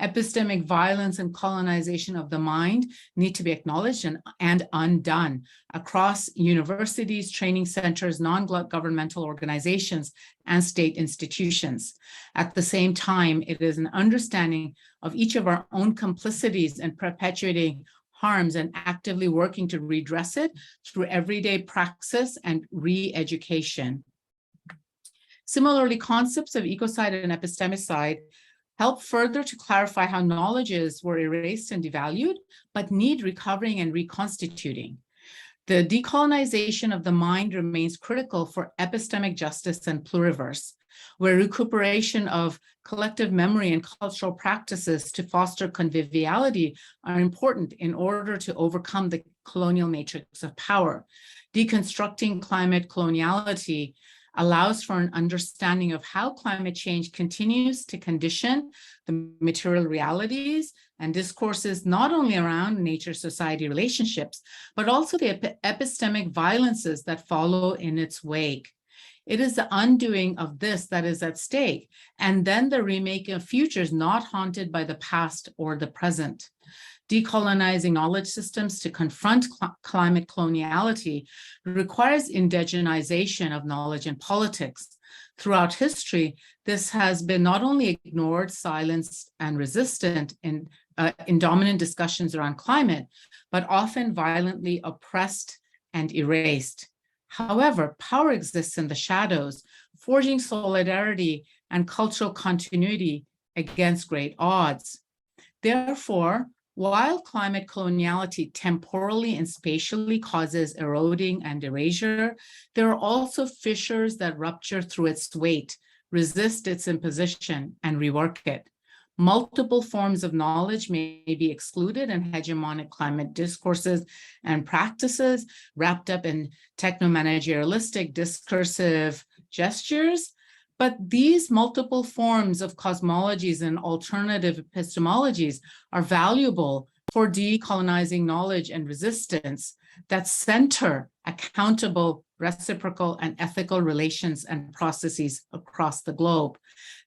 Epistemic violence and colonization of the mind need to be acknowledged and undone across universities, training centers, non-governmental organizations, and state institutions. At the same time, it is an understanding of each of our own complicities in perpetuating harms and actively working to redress it through everyday praxis and re-education. Similarly, concepts of ecocide and epistemicide help further to clarify how knowledges were erased and devalued, but need recovering and reconstituting. The decolonization of the mind remains critical for epistemic justice and pluriverse, where recuperation of collective memory and cultural practices to foster conviviality are important in order to overcome the colonial matrix of power. Deconstructing climate coloniality allows for an understanding of how climate change continues to condition the material realities and discourses not only around nature-society relationships, but also the epistemic violences that follow in its wake. It is the undoing of this that is at stake, and then the remaking of futures not haunted by the past or the present. Decolonizing knowledge systems to confront climate coloniality requires indigenization of knowledge and politics. Throughout history, this has been not only ignored, silenced, and resistant in dominant discussions around climate, but often violently oppressed and erased. However, power exists in the shadows, forging solidarity and cultural continuity against great odds. Therefore, while climate coloniality temporally and spatially causes eroding and erasure, there are also fissures that rupture through its weight, resist its imposition, and rework it. Multiple forms of knowledge may be excluded in hegemonic climate discourses and practices, wrapped up in technomanagerialistic discursive gestures. But these multiple forms of cosmologies and alternative epistemologies are valuable for decolonizing knowledge and resistance that center accountable, reciprocal, and ethical relations and processes across the globe.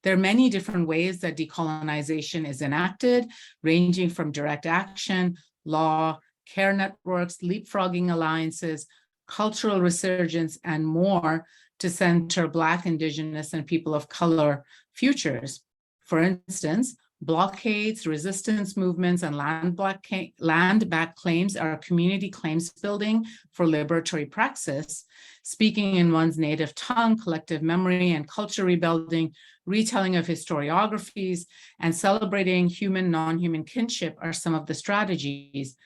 There are many different ways that decolonization is enacted, ranging from direct action, law, care networks, leapfrogging alliances, cultural resurgence, and more, to center Black, Indigenous, and people of color futures. For instance, blockades, resistance movements, and land back claims are community claims building for liberatory praxis, speaking in one's native tongue, collective memory and culture rebuilding, retelling of historiographies, and celebrating human, non-human kinship are some of the strategies.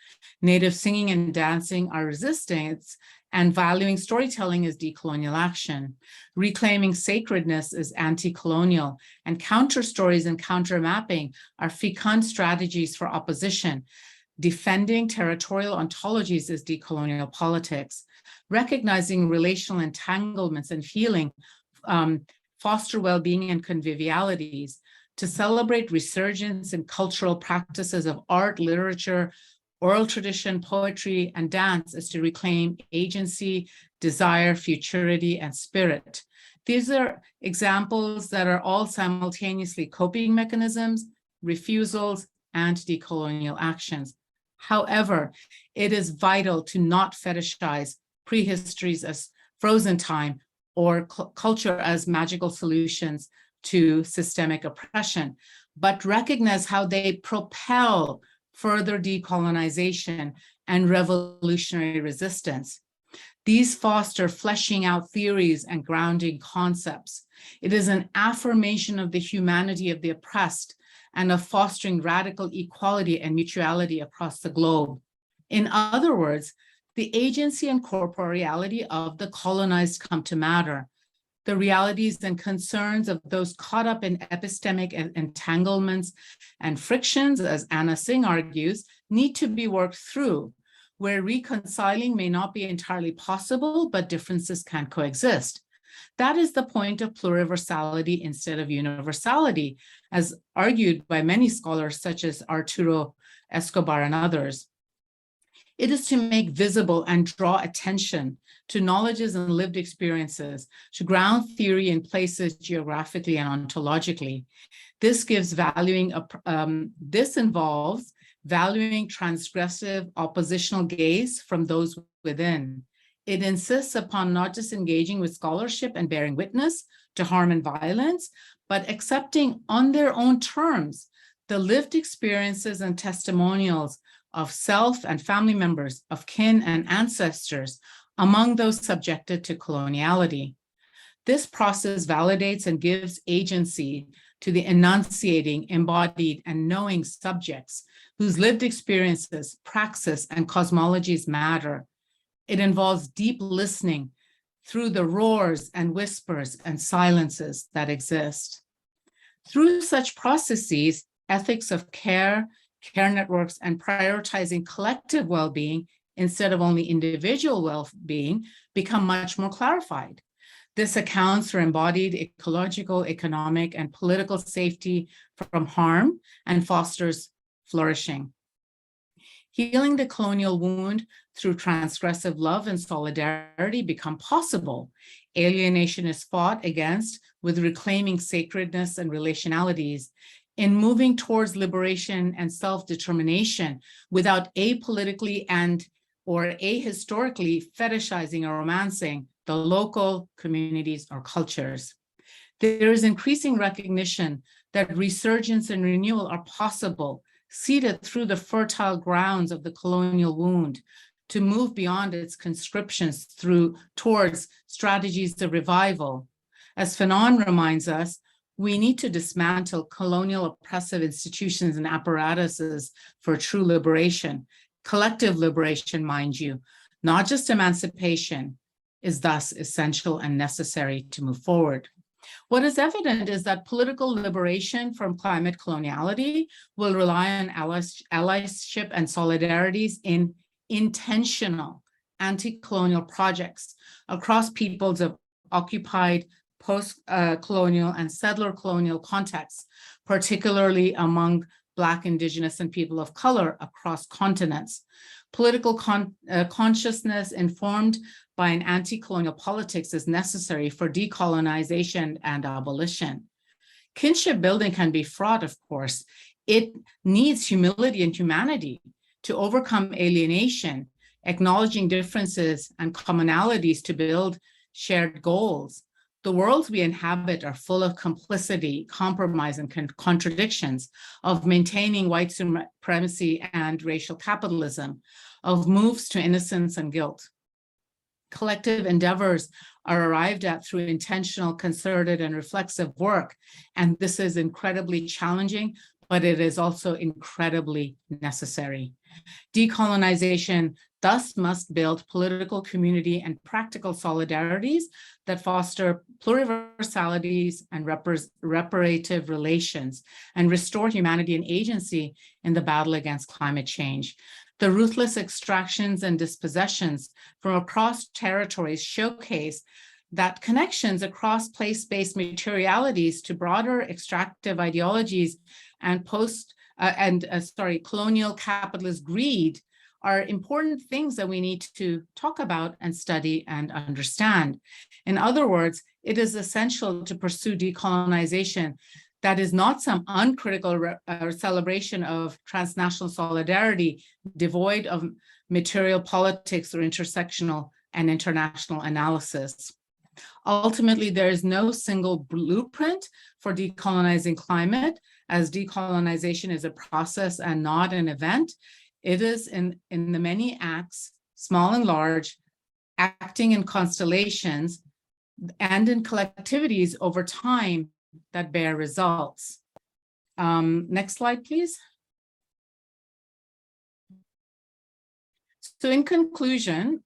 Native singing and dancing are resistance and valuing storytelling is decolonial action. Reclaiming sacredness is anti-colonial, and counter stories and counter mapping are fecund strategies for opposition. Defending territorial ontologies is decolonial politics. Recognizing relational entanglements and healing foster well-being and convivialities. To celebrate resurgence in cultural practices of art, literature, oral tradition, poetry, and dance is to reclaim agency, desire, futurity, and spirit. These are examples that are all simultaneously coping mechanisms, refusals, and decolonial actions. However, it is vital to not fetishize prehistories as frozen time or culture as magical solutions to systemic oppression, but recognize how they propel further decolonization and revolutionary resistance. These foster fleshing out theories and grounding concepts. It is an affirmation of the humanity of the oppressed and of fostering radical equality and mutuality across the globe. In other words, the agency and corporeality of the colonized come to matter. The realities and concerns of those caught up in epistemic entanglements and frictions, as Anna Singh argues, need to be worked through, where reconciling may not be entirely possible, but differences can coexist. That is the point of pluriversality instead of universality, as argued by many scholars such as Arturo Escobar and others. It is to make visible and draw attention to knowledges and lived experiences, to ground theory in places geographically and ontologically. This involves valuing transgressive oppositional gaze from those within. It insists upon not just engaging with scholarship and bearing witness to harm and violence, but accepting on their own terms the lived experiences and testimonials of self and family members, of kin and ancestors, among those subjected to coloniality. This process validates and gives agency to the enunciating, embodied, and knowing subjects whose lived experiences, praxis, and cosmologies matter. It involves deep listening through the roars and whispers and silences that exist. Through such processes, ethics of care networks, and prioritizing collective well-being instead of only individual well-being become much more clarified. This accounts for embodied ecological, economic, and political safety from harm and fosters flourishing. Healing the colonial wound through transgressive love and solidarity become possible. Alienation is fought against with reclaiming sacredness and relationalities, in moving towards liberation and self-determination without apolitically or ahistorically fetishizing or romancing the local communities or cultures. There is increasing recognition that resurgence and renewal are possible, seeded through the fertile grounds of the colonial wound, to move beyond its conscriptions towards strategies of revival. As Fanon reminds us, we need to dismantle colonial oppressive institutions and apparatuses for true liberation, collective liberation, mind you, not just emancipation, is thus essential and necessary to move forward. What is evident is that political liberation from climate coloniality will rely on allyship and solidarities in intentional anti-colonial projects across peoples of occupied, post-colonial and settler colonial contexts, particularly among Black, Indigenous, and people of color across continents. Political consciousness informed by an anti-colonial politics is necessary for decolonization and abolition. Kinship building can be fraught, of course. It needs humility and humanity to overcome alienation, acknowledging differences and commonalities to build shared goals. The worlds we inhabit are full of complicity, compromise, and contradictions, of maintaining white supremacy and racial capitalism, of moves to innocence and guilt. Collective endeavors are arrived at through intentional, concerted, and reflexive work, and this is incredibly challenging, but it is also incredibly necessary. Decolonization thus must build political, community, and practical solidarities that foster pluriversalities and reparative relations and restore humanity and agency in the battle against climate change. The ruthless extractions and dispossessions from across territories showcase that connections across place-based materialities to broader extractive ideologies and colonial capitalist greed are important things that we need to talk about and study and understand. In other words, it is essential to pursue decolonization that is not some uncritical celebration of transnational solidarity devoid of material politics or intersectional and international analysis. Ultimately, there is no single blueprint for decolonizing climate, as decolonization is a process and not an event. It is in the many acts, small and large, acting in constellations and in collectivities over time that bear results. Next slide, please. So in conclusion,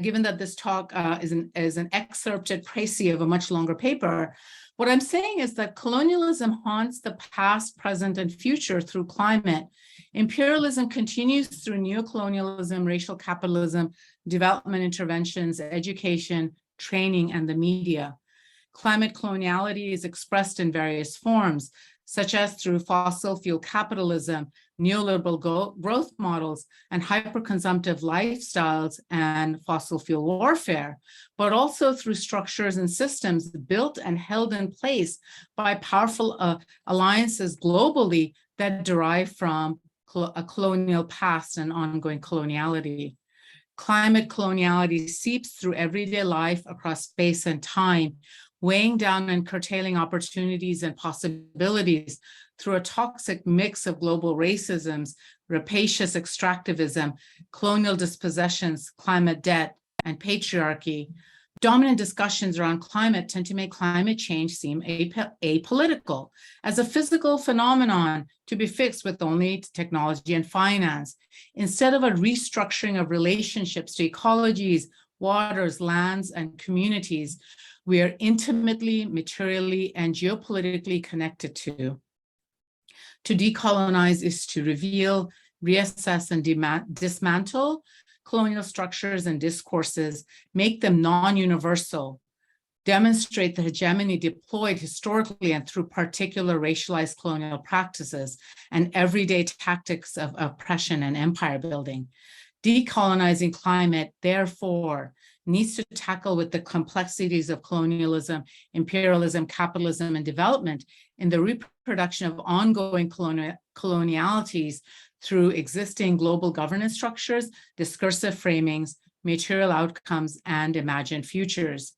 given that this talk is an excerpted précis of a much longer paper, what I'm saying is that colonialism haunts the past, present, and future through climate. Imperialism continues through neocolonialism, racial capitalism, development interventions, education, training, and the media. Climate coloniality is expressed in various forms, such as through fossil fuel capitalism, neoliberal growth models, and hyperconsumptive lifestyles and fossil fuel warfare, but also through structures and systems built and held in place by powerful alliances globally that derive from a colonial past and ongoing coloniality. Climate coloniality seeps through everyday life across space and time, weighing down and curtailing opportunities and possibilities through a toxic mix of global racisms, rapacious extractivism, colonial dispossessions, climate debt, and patriarchy. Dominant discussions around climate tend to make climate change seem apolitical, as a physical phenomenon to be fixed with only technology and finance, instead of a restructuring of relationships to ecologies, waters, lands, and communities we are intimately, materially, and geopolitically connected to. To decolonize is to reveal, reassess, and dismantle colonial structures and discourses, make them non-universal, demonstrate the hegemony deployed historically and through particular racialized colonial practices and everyday tactics of oppression and empire building. Decolonizing climate, therefore, needs to tackle with the complexities of colonialism, imperialism, capitalism, and development in the reproduction of ongoing colonialities through existing global governance structures, discursive framings, material outcomes, and imagined futures.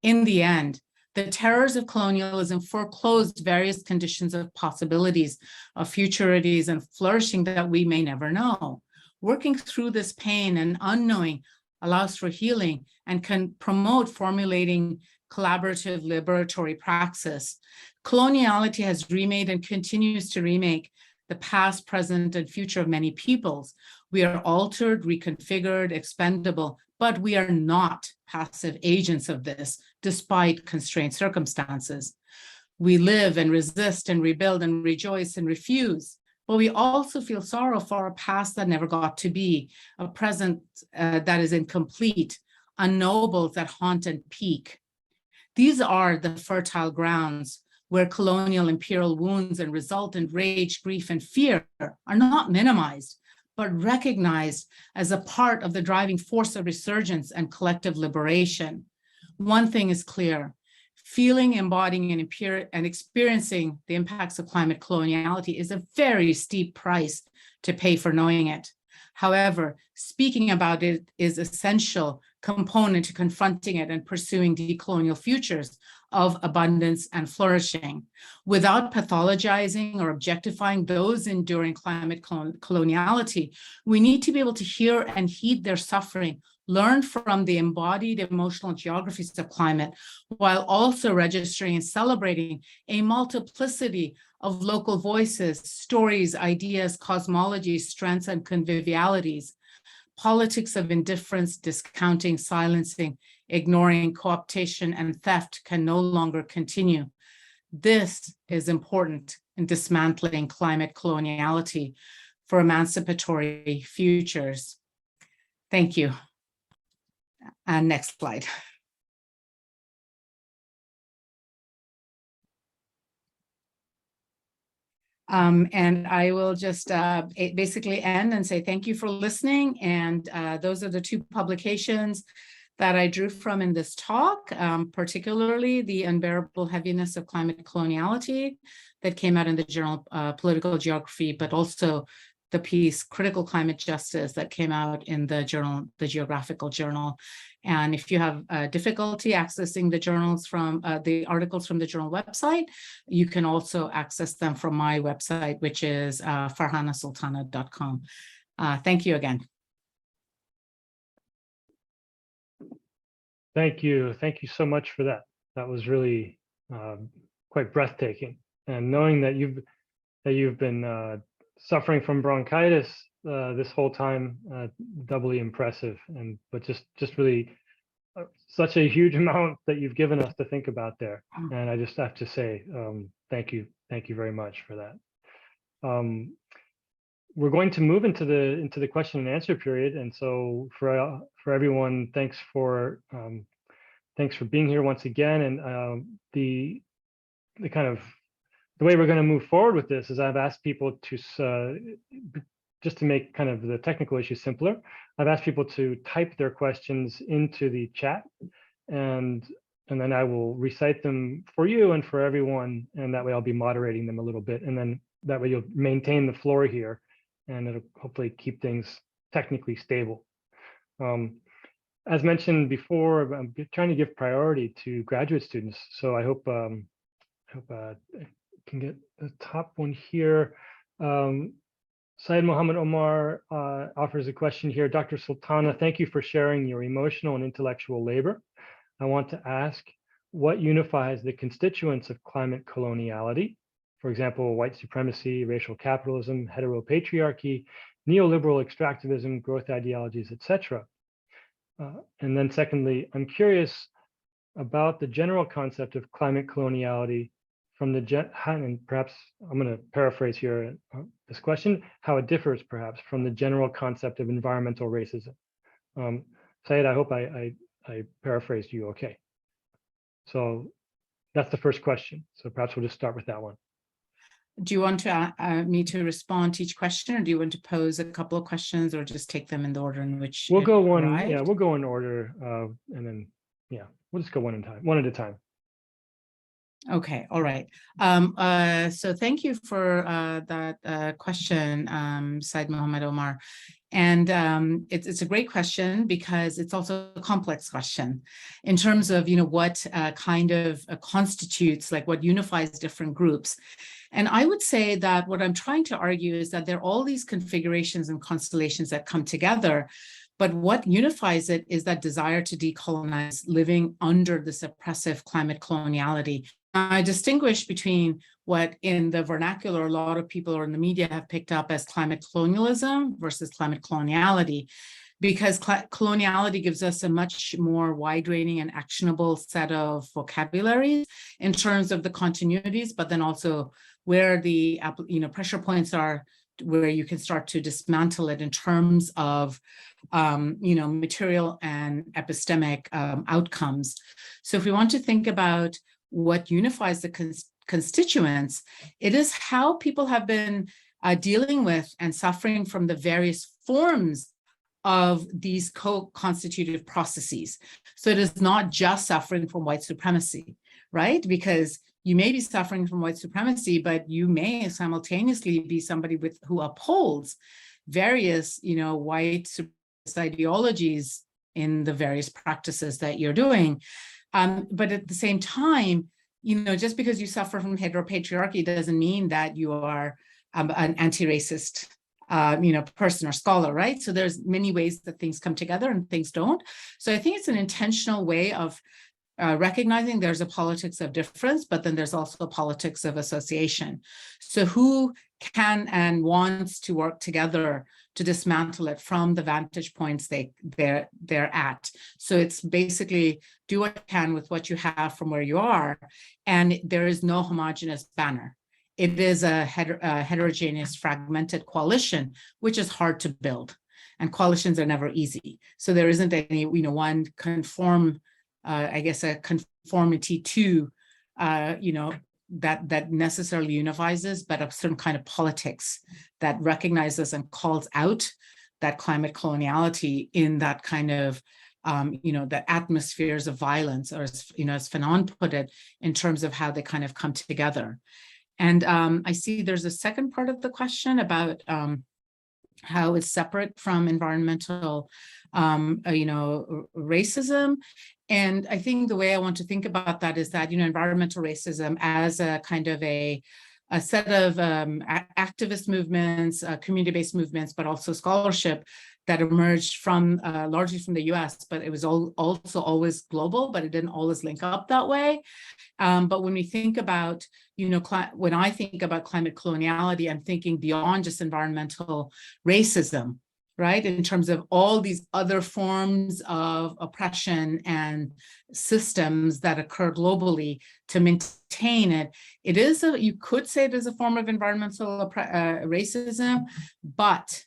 In the end, the terrors of colonialism foreclosed various conditions of possibilities, of futurities, and flourishing that we may never know. Working through this pain and unknowing allows for healing and can promote formulating collaborative liberatory praxis. Coloniality has remade and continues to remake the past, present, and future of many peoples. We are altered, reconfigured, expendable, but we are not passive agents of this, despite constrained circumstances. We live and resist and rebuild and rejoice and refuse, but we also feel sorrow for a past that never got to be, a present that is incomplete, unknowables that haunt and peak. These are the fertile grounds where colonial imperial wounds and resultant rage, grief, and fear are not minimized, but recognized as a part of the driving force of resurgence and collective liberation. One thing is clear: feeling, embodying, and experiencing the impacts of climate coloniality is a very steep price to pay for knowing it. However, speaking about it is an essential component to confronting it and pursuing decolonial futures of abundance and flourishing. Without pathologizing or objectifying those enduring climate coloniality, we need to be able to hear and heed their suffering, learn from the embodied emotional geographies of climate, while also registering and celebrating a multiplicity of local voices, stories, ideas, cosmologies, strengths, and convivialities. politics of indifference, discounting, silencing, ignoring, co-optation, and theft can no longer continue. This is important in dismantling climate coloniality for emancipatory futures. Thank you. And next slide. And I will just basically end and say thank you for listening. And those are the two publications that I drew from in this talk, particularly The Unbearable Heaviness of Climate Coloniality that came out in the journal Political Geography, but also the piece Critical Climate Justice that came out in the journal, the Geographical Journal. And if you have difficulty accessing the journals from the articles from the journal website, you can also access them from my website, which is farhanasultana.com. Thank you again. Thank you. Thank you so much for that. That was really quite breathtaking. And knowing that you've been suffering from bronchitis this whole time, doubly impressive. But just really such a huge amount that you've given us to think about there. And I just have to say thank you very much for that. We're going to move into the question and answer period, and so for everyone, thanks for being here once again. And the way we're going to move forward with this is I've asked people to just to make kind of the technical issue simpler. I've asked people to type their questions into the chat, and then I will recite them for you and for everyone, and that way I'll be moderating them a little bit, and then that way you'll maintain the floor here, and it'll hopefully keep things technically stable. As mentioned before, I'm trying to give priority to graduate students, so I hope I can get the top one here. Syed Mohammed Omar offers a question here. Dr. Sultana, thank you for sharing your emotional and intellectual labor. I want to ask, what unifies the constituents of climate coloniality? For example, white supremacy, racial capitalism, heteropatriarchy, neoliberal extractivism, growth ideologies, etc. And then secondly, I'm curious about the general concept of climate coloniality from the, and perhaps I'm going to paraphrase here this question, how it differs perhaps from the general concept of environmental racism. Syed, I hope I paraphrased you okay. So that's the first question. So perhaps we'll just start with that one. Do you want to me to respond to each question, or do you want to pose a couple of questions, or just take them in the order in which we'll go one? arrived? Yeah, we'll go in order, and then we'll just go one at a time. Okay, all right. So thank you for that question, Syed Mohammed Omar. And it's a great question because it's also a complex question in terms of, what kind of constitutes, like what unifies different groups. And I would say that what I'm trying to argue is that there are all these configurations and constellations that come together, but what unifies it is that desire to decolonize living under this oppressive climate coloniality. I distinguish between what in the vernacular, a lot of people or in the media have picked up as climate colonialism versus climate coloniality, because coloniality gives us a much more wide-ranging and actionable set of vocabularies in terms of the continuities, but then also where the pressure points are, where you can start to dismantle it in terms of material and epistemic outcomes. So if we want to think about what unifies the constituents, it is how people have been dealing with and suffering from the various forms of these co-constitutive processes. So it is not just suffering from white supremacy, right? Because you may be suffering from white supremacy, but you may simultaneously be somebody who upholds various, white supremacist ideologies in the various practices that you're doing. But at the same time, just because you suffer from heteropatriarchy doesn't mean that you are an anti-racist, person or scholar, right? So there's many ways that things come together and things don't. So I think it's an intentional way of recognizing there's a politics of difference, but then there's also a politics of association. So who can and wants to work together to dismantle it from the vantage points they're at. So it's basically do what you can with what you have from where you are, and there is no homogeneous banner. It is a heterogeneous, fragmented coalition, which is hard to build, and coalitions are never easy. So there isn't any, one a conformity to, that necessarily unifies, but a certain kind of politics that recognizes and calls out that climate coloniality in that kind of, the atmospheres of violence, or as Farhana put it, in terms of how they kind of come together. And I see there's a second part of the question about how it's separate from environmental, racism. And I think the way I want to think about that is that, environmental racism as a kind of a set of activist movements, community-based movements, but also scholarship that emerged from largely from the US, but it was also always global, but it didn't always link up that way. But when we think about, when I think about climate coloniality, I'm thinking beyond just environmental racism, right? In terms of all these other forms of oppression and systems that occur globally to maintain it. It is, you could say it is a form of environmental racism, but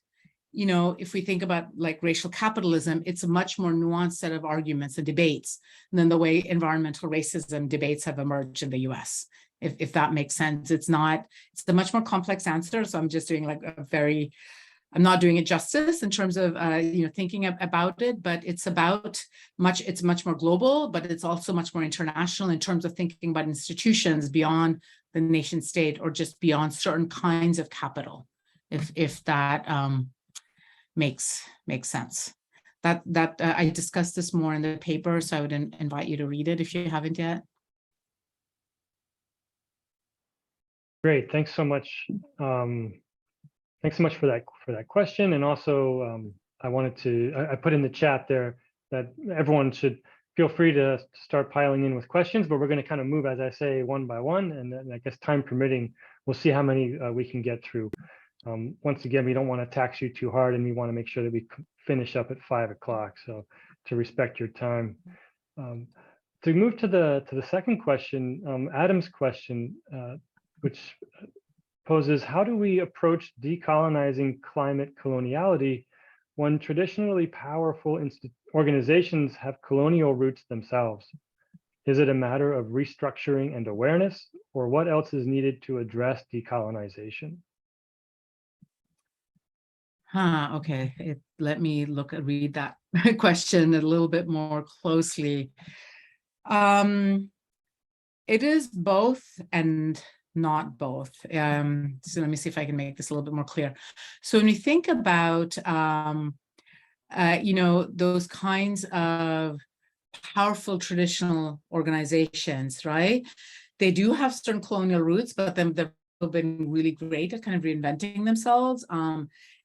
if we think about like racial capitalism, it's a much more nuanced set of arguments and debates than the way environmental racism debates have emerged in the US. If that makes sense, it's a much more complex answer. So I'm just doing like I'm not doing it justice in terms of, thinking about it, but it's much more global, but it's also much more international in terms of thinking about institutions beyond the nation state, or just beyond certain kinds of capital, if that makes sense. That I discussed this more in the paper, so I would invite you to read it if you haven't yet. Great, thanks so much. Thanks so much for that question. And also, I put in the chat there that everyone should feel free to start piling in with questions, but we're going to kind of move, as I say, one by one, and then I guess time permitting, we'll see how many we can get through. Once again, we don't want to tax you too hard, and we want to make sure that we finish up at 5 o'clock. So to respect your time. To move to the second question, Adam's question, which poses, how do we approach decolonizing climate coloniality when traditionally powerful organizations have colonial roots themselves? Is it a matter of restructuring and awareness, or what else is needed to address decolonization? Okay, let me read that question a little bit more closely. It is both and not both. So let me see if I can make this a little bit more clear. So when you think about, those kinds of powerful traditional organizations, right? They do have certain colonial roots, but then they've been really great at kind of reinventing themselves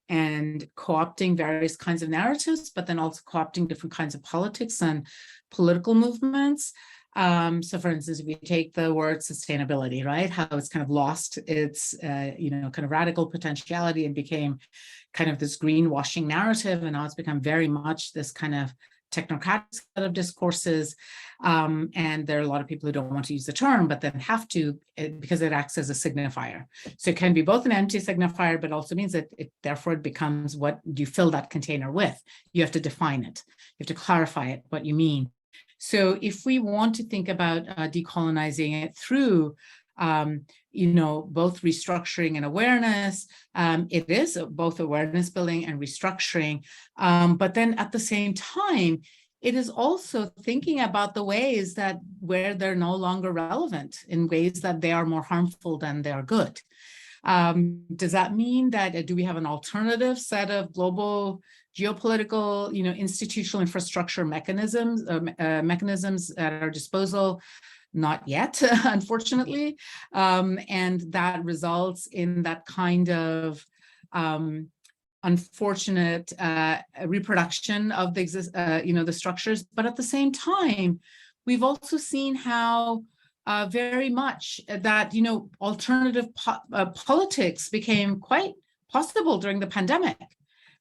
and co-opting various kinds of narratives, but then also co-opting different kinds of politics and political movements. So for instance, if we take the word sustainability, right, how it's kind of lost its, kind of radical potentiality and became kind of this greenwashing narrative, and now it's become very much this kind of technocratic set of discourses. And there are a lot of people who don't want to use the term, but then have to, because it acts as a signifier. So it can be both an empty signifier, but also means that therefore it becomes what you fill that container with. You have to define it. You have to clarify it, what you mean. So if we want to think about decolonizing it through, both restructuring and awareness, it is both awareness building and restructuring. But then at the same time, it is also thinking about the ways that where they're no longer relevant, in ways that they are more harmful than they are good. Does that mean that do we have an alternative set of global geopolitical, institutional infrastructure mechanisms at our disposal? Not yet, unfortunately. And that results in that kind of unfortunate reproduction of the the structures. But at the same time, we've also seen how very much that, alternative politics became quite possible during the pandemic,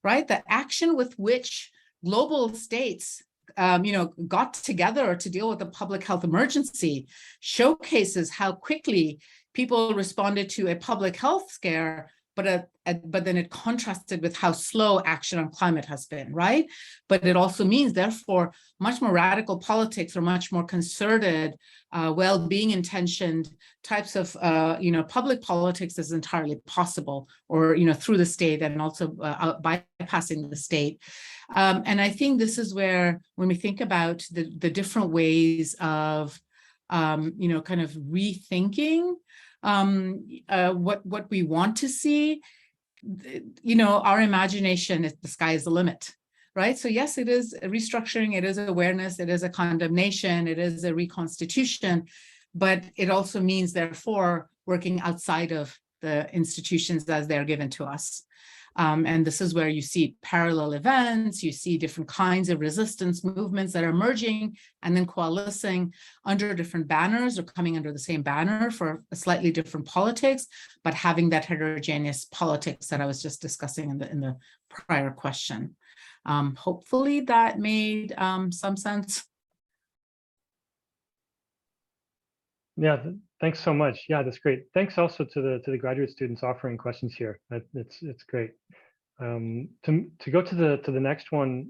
right? The action with which global states got together to deal with the public health emergency showcases how quickly people responded to a public health scare, but then it contrasted with how slow action on climate has been, right? But it also means, therefore, much more radical politics or much more concerted, well-being intentioned types of, public politics is entirely possible, or, through the state and also bypassing the state. And I think this is where, when we think about the different ways of, kind of rethinking what we want to see, our imagination, the sky is the limit, right? So yes, it is a restructuring, it is awareness, it is a condemnation, it is a reconstitution, but it also means, therefore, working outside of the institutions as they're given to us. And this is where you see parallel events, you see different kinds of resistance movements that are emerging and then coalescing under different banners or coming under the same banner for a slightly different politics, but having that heterogeneous politics that I was just discussing in the prior question. Hopefully that made some sense. Yeah, thanks so much. Yeah, that's great. Thanks also to the graduate students offering questions here. It's great. To go to the next one,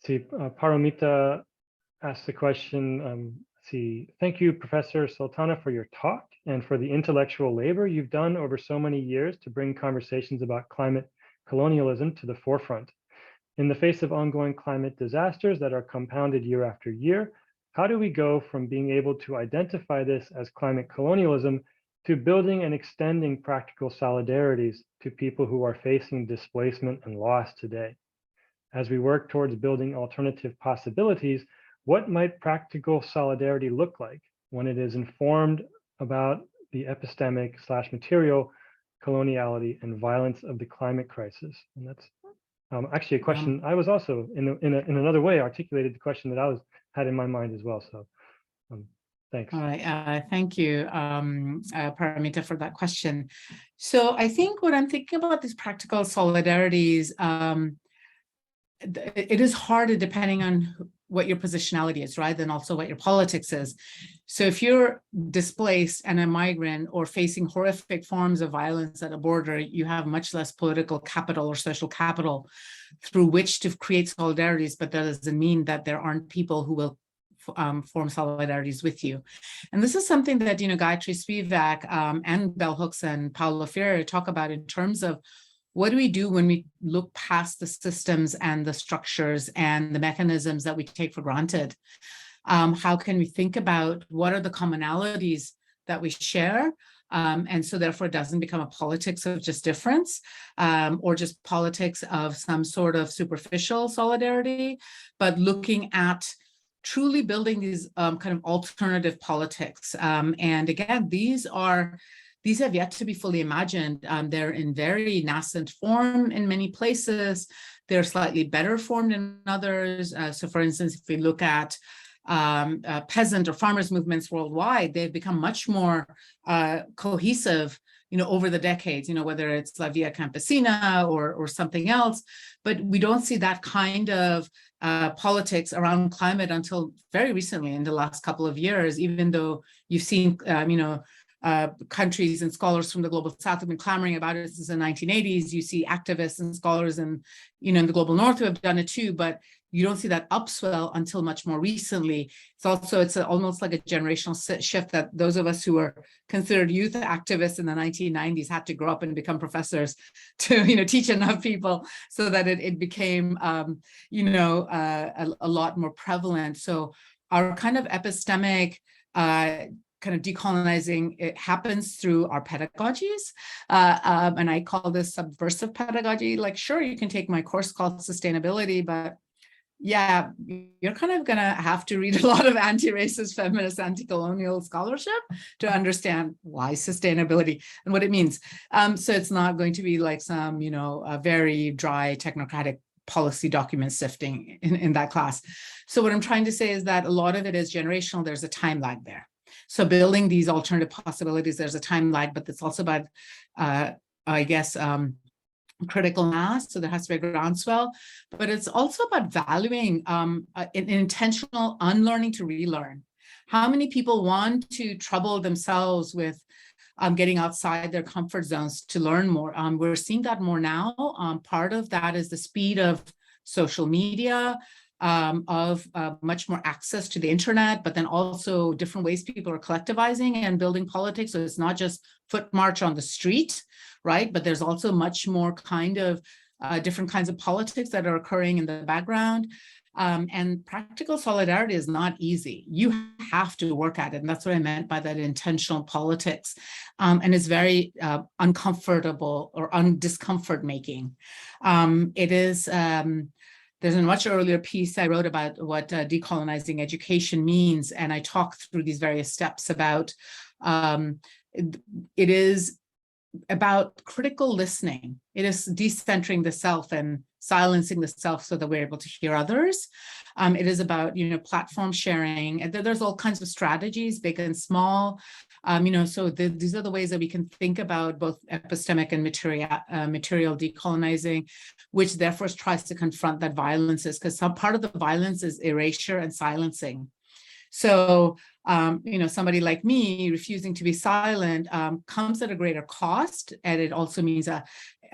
Paramita asked the question. Thank you, Professor Sultana, for your talk and for the intellectual labor you've done over so many years to bring conversations about climate colonialism to the forefront. In the face of ongoing climate disasters that are compounded year after year, how do we go from being able to identify this as climate colonialism to building and extending practical solidarities to people who are facing displacement and loss today? As we work towards building alternative possibilities, what might practical solidarity look like when it is informed about the epistemic/material coloniality and violence of the climate crisis? And that's actually a question I was also, in another way, articulated the question that had in my mind as well. So thanks. All right, thank you, Paramita, for that question. So I think when I'm thinking about these practical solidarities, it is hard depending on what your positionality is, right? And also what your politics is. So if you're displaced and a migrant or facing horrific forms of violence at a border, you have much less political capital or social capital through which to create solidarities, but that doesn't mean that there aren't people who will form solidarities with you. And this is something that, Gayatri Spivak and Bell Hooks and Paulo Freire talk about in terms of what do we do when we look past the systems and the structures and the mechanisms that we take for granted? How can we think about what are the commonalities that we share? And so therefore it doesn't become a politics of just difference or just politics of some sort of superficial solidarity, but looking at truly building these kind of alternative politics. And again, these have yet to be fully imagined. They're in very nascent form in many places. They're slightly better formed in others. So for instance, if we look at peasant or farmers movements worldwide, they've become much more cohesive, over the decades, whether it's La Via Campesina or something else. But we don't see that kind of politics around climate until very recently in the last couple of years, even though you've seen, countries and scholars from the global south have been clamoring about it since the 1980s. You see activists and scholars in the global north who have done it too, but you don't see that upswell until much more recently. It's almost like a generational shift that those of us who were considered youth activists in the 1990s had to grow up and become professors to teach enough people so that it became a lot more prevalent. So our kind of epistemic kind of decolonizing, it happens through our pedagogies. And I call this subversive pedagogy. Like, sure, you can take my course called sustainability, but yeah, you're kind of gonna have to read a lot of anti-racist, feminist, anti-colonial scholarship to understand why sustainability and what it means. So it's not going to be like some, a very dry technocratic policy document sifting in that class. So what I'm trying to say is that a lot of it is generational. There's a time lag there. So building these alternative possibilities, there's a time lag, but it's also about, I guess, critical mass. So there has to be a groundswell, but it's also about valuing an intentional unlearning to relearn. How many people want to trouble themselves with getting outside their comfort zones to learn more? We're seeing that more now. Part of that is the speed of social media, of much more access to the internet, but then also different ways people are collectivizing and building politics. So it's not just foot march on the street, right? But there's also much more kind of different kinds of politics that are occurring in the background. And practical solidarity is not easy. You have to work at it. And that's what I meant by that intentional politics. And it's very uncomfortable or discomfort making. It is, there's a much earlier piece I wrote about what decolonizing education means. And I talk through these various steps about, it is about critical listening. It is decentering the self and silencing the self so that we're able to hear others. It is about, platform sharing. And there's all kinds of strategies, big and small. So these are the ways that we can think about both epistemic and material decolonizing, which therefore tries to confront that violence is, because some part of the violence is erasure and silencing. So, somebody like me refusing to be silent comes at a greater cost. And it also means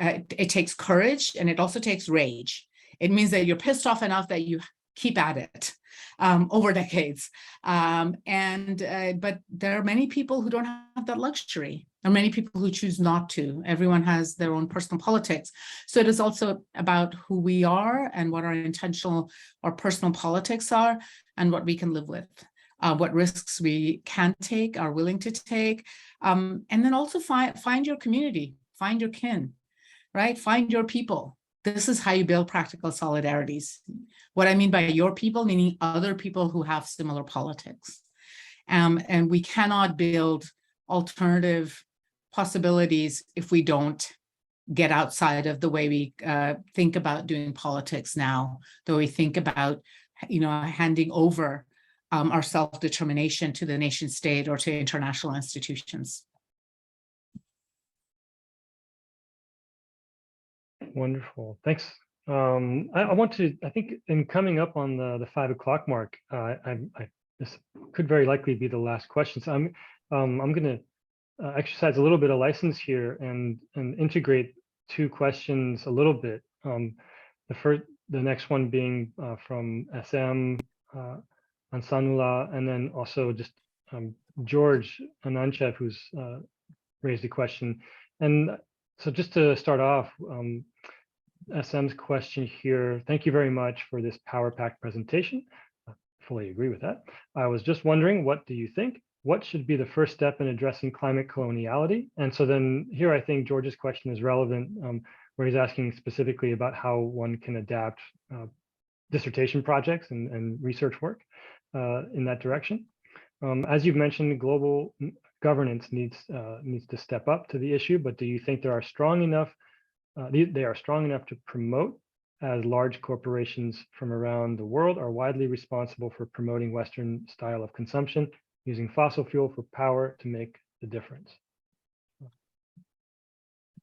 it takes courage, and it also takes rage. It means that you're pissed off enough that you keep at it over decades. But there are many people who don't have that luxury. There are many people who choose not to. Everyone has their own personal politics. So it is also about who we are and what our intentional or personal politics are and what we can live with, what risks we can take, are willing to take. And then also find your community, find your kin, right? Find your people. This is how you build practical solidarities. What I mean by your people, meaning other people who have similar politics. And we cannot build alternative possibilities if we don't get outside of the way we think about doing politics now, the way we think about, handing over our self-determination to the nation state or to international institutions. Wonderful. Thanks. I want to, I think in coming up on the 5 o'clock mark, this could very likely be the last question. So I'm going to exercise a little bit of license here and integrate 2 questions a little bit. The next one being from SM, Ansanula, and then also just George Ananchev, who's raised a question. And so just to start off, SM's question here, thank you very much for this power-packed presentation. I fully agree with that. I was just wondering, what do you think? What should be the first step in addressing climate coloniality? And so then here, I think George's question is relevant, where he's asking specifically about how one can adapt dissertation projects and research work in that direction. As you've mentioned, global governance needs to step up to the issue, but do you think they are strong enough to promote, as large corporations from around the world are widely responsible for promoting Western style of consumption, using fossil fuel for power to make the difference?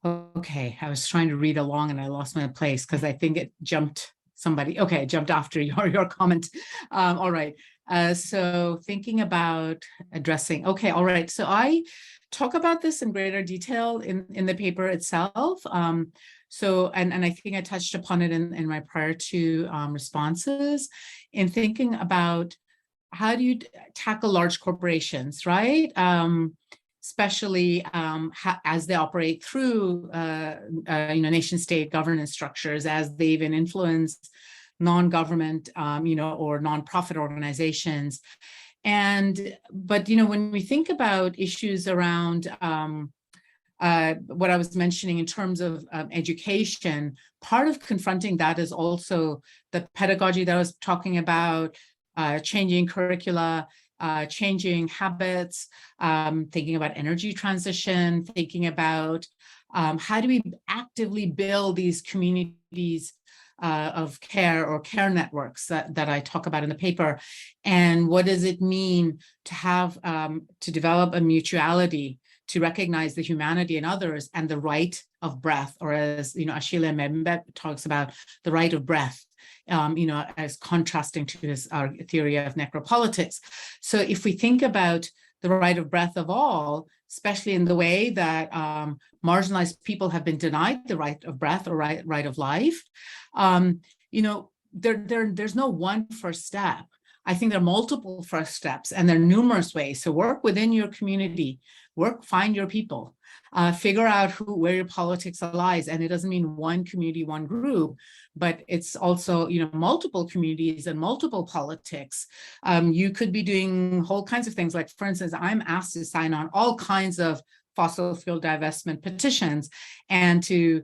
Okay, I was trying to read along and I lost my place because I think it jumped somebody. Okay, it jumped after your comment. All right. So thinking about addressing, okay, all right. So I talk about this in greater detail in the paper itself. So, and I think I touched upon it in my prior 2 responses, in thinking about how do you tackle large corporations, right? Especially as they operate through, nation-state governance structures, as they even influence non-government, or nonprofit organizations. But when we think about issues around what I was mentioning in terms of education, part of confronting that is also the pedagogy that I was talking about, changing curricula, changing habits, thinking about energy transition, thinking about how do we actively build these communities of care or care networks that I talk about in the paper. And what does it mean to have, to develop a mutuality, to recognize the humanity in others and the right of breath, or as, Achille Mbembe talks about, the right of breath, as contrasting to our theory of necropolitics. So if we think about the right of breath of all, especially in the way that marginalized people have been denied the right of breath or right of life, there's no one first step. I think there are multiple first steps, and there are numerous ways. So work within your community, find your people, figure out where your politics lies. And it doesn't mean one community, one group, but it's also, multiple communities and multiple politics. You could be doing whole kinds of things. Like, for instance, I'm asked to sign on all kinds of fossil fuel divestment petitions and to,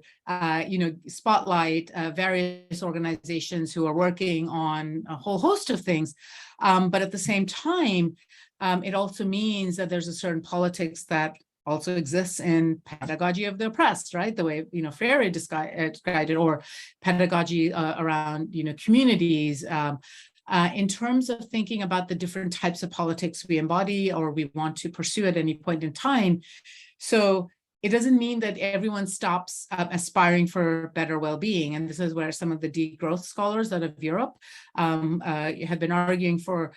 spotlight various organizations who are working on a whole host of things. But at the same time, it also means that there's a certain politics that also exists in pedagogy of the oppressed, right? The way, Freire described it, or pedagogy around, communities, in terms of thinking about the different types of politics we embody or we want to pursue at any point in time. So it doesn't mean that everyone stops aspiring for better well-being. And this is where some of the degrowth scholars out of Europe have been arguing for.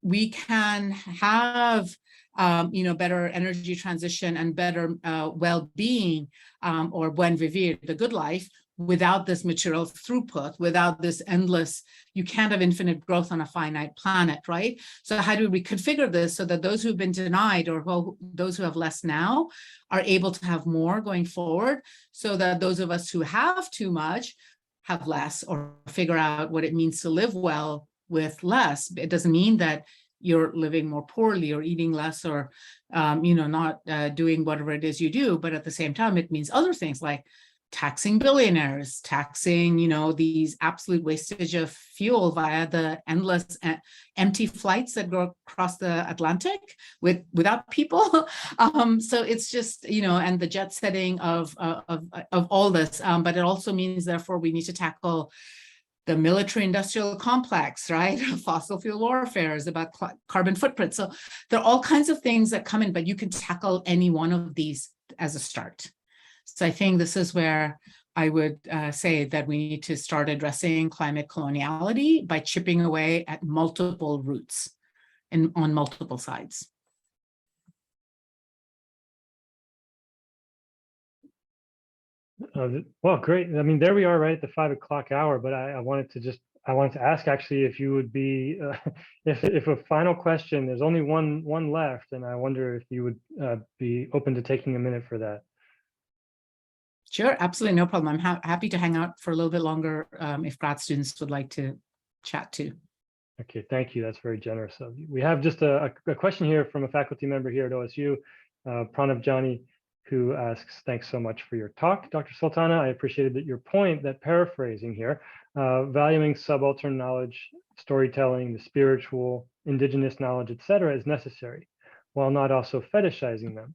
We can have better energy transition and better well-being, or buen vivir, the good life, without this material throughput, without this endless, you can't have infinite growth on a finite planet, right? So how do we reconfigure this so that those who've been denied, or those who have less now, are able to have more going forward, so that those of us who have too much have less, or figure out what it means to live well with less. It doesn't mean that you're living more poorly or eating less, or not doing whatever it is you do, but at the same time it means other things like taxing billionaires, taxing these absolute wastage of fuel via the endless empty flights that go across the Atlantic without people. So it's just and the jet setting of all this, but it also means, therefore, we need to tackle the military-industrial complex, right? Fossil fuel warfare is about carbon footprint. So there are all kinds of things that come in, but you can tackle any one of these as a start. So I think this is where I would say that we need to start addressing climate coloniality by chipping away at multiple roots and on multiple sides. Well, great. I mean, there we are, right at the 5 o'clock hour. But I wanted to ask, actually, if you would be, if a final question. There's only one left, and I wonder if you would be open to taking a minute for that. Sure, absolutely, no problem. I'm happy to hang out for a little bit longer if grad students would like to chat too. Okay, thank you. That's very generous of you. We have just a question here from a faculty member here at OSU, Pranav Jani, who asks, thanks so much for your talk, Dr. Sultana. I appreciated your point that, paraphrasing here, valuing subaltern knowledge, storytelling, the spiritual, indigenous knowledge, etc., is necessary, while not also fetishizing them.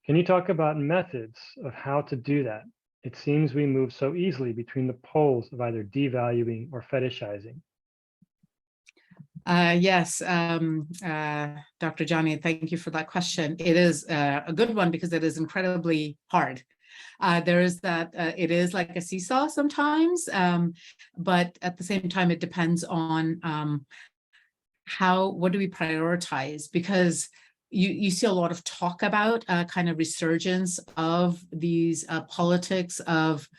Can you talk about methods of how to do that? It seems we move so easily between the poles of either devaluing or fetishizing. Yes, Dr. Jani, thank you for that question. It is a good one because it is incredibly hard. There is that, it is like a seesaw sometimes, but at the same time, it depends on what do we prioritize? Because you see a lot of talk about kind of resurgence of these politics of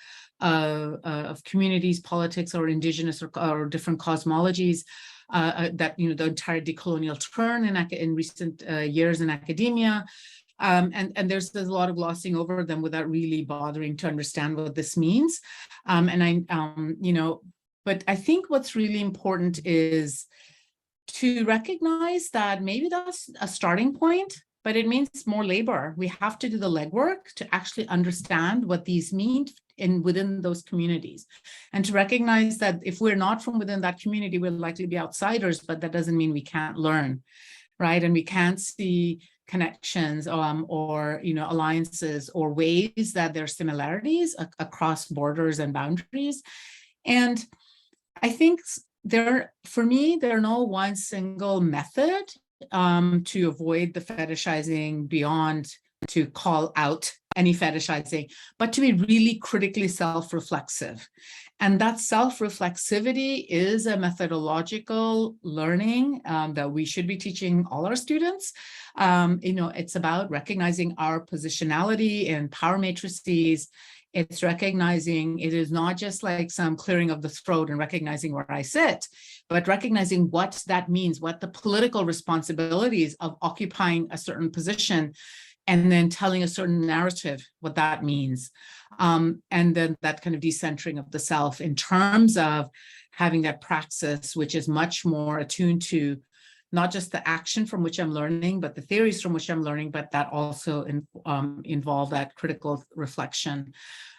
communities, politics, or indigenous or different cosmologies. That the entire decolonial turn in recent years in academia, and there's a lot of glossing over them without really bothering to understand what this means. But I think what's really important is to recognize that maybe that's a starting point, but it means more labor. We have to do the legwork to actually understand what these mean within those communities, and to recognize that if we're not from within that community, we'll likely be outsiders, but that doesn't mean we can't learn, right? And we can't see connections or alliances or ways that there are similarities across borders and boundaries. And I think for me, there are no one single method to avoid the fetishizing beyond to call out any fetishizing, but to be really critically self-reflexive. And that self-reflexivity is a methodological learning that we should be teaching all our students. It's about recognizing our positionality in power matrices. It's recognizing it is not just like some clearing of the throat and recognizing where I sit, but recognizing what that means, what the political responsibilities of occupying a certain position, and then telling a certain narrative, what that means. And then that kind of decentering of the self in terms of having that praxis, which is much more attuned to not just the action from which I'm learning, but the theories from which I'm learning, but that also involve that critical reflection.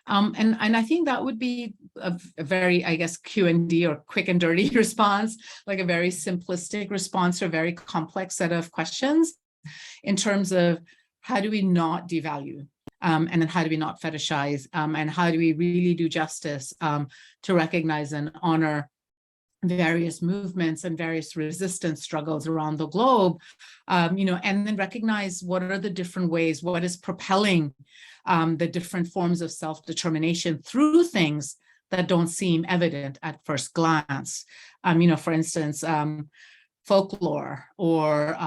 And I think that would be a very, I guess, Q&D or quick and dirty response, like a very simplistic response to a very complex set of questions in terms of how do we not devalue? And then how do we not fetishize? And how do we really do justice to recognize and honor various movements and various resistance struggles around the globe, and then recognize what are the different ways, what is propelling the different forms of self-determination through things that don't seem evident at first glance. For instance, folklore or,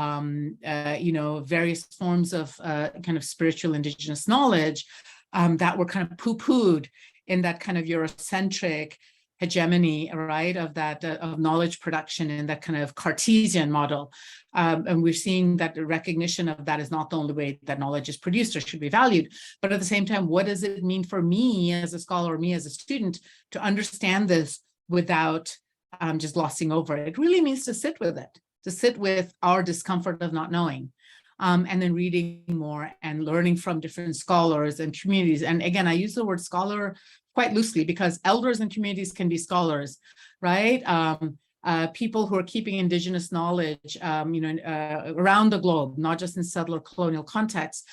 various forms of kind of spiritual indigenous knowledge that were kind of poo-pooed in that kind of Eurocentric hegemony, right, of that of knowledge production in that kind of Cartesian model. And we're seeing that the recognition of that is not the only way that knowledge is produced or should be valued. But at the same time, what does it mean for me as a scholar or me as a student to understand this without just glossing over it? It really means to sit with it, to sit with our discomfort of not knowing. And then reading more and learning from different scholars and communities. And again, I use the word scholar quite loosely because elders and communities can be scholars, right? People who are keeping indigenous knowledge, around the globe, not just in settler colonial contexts,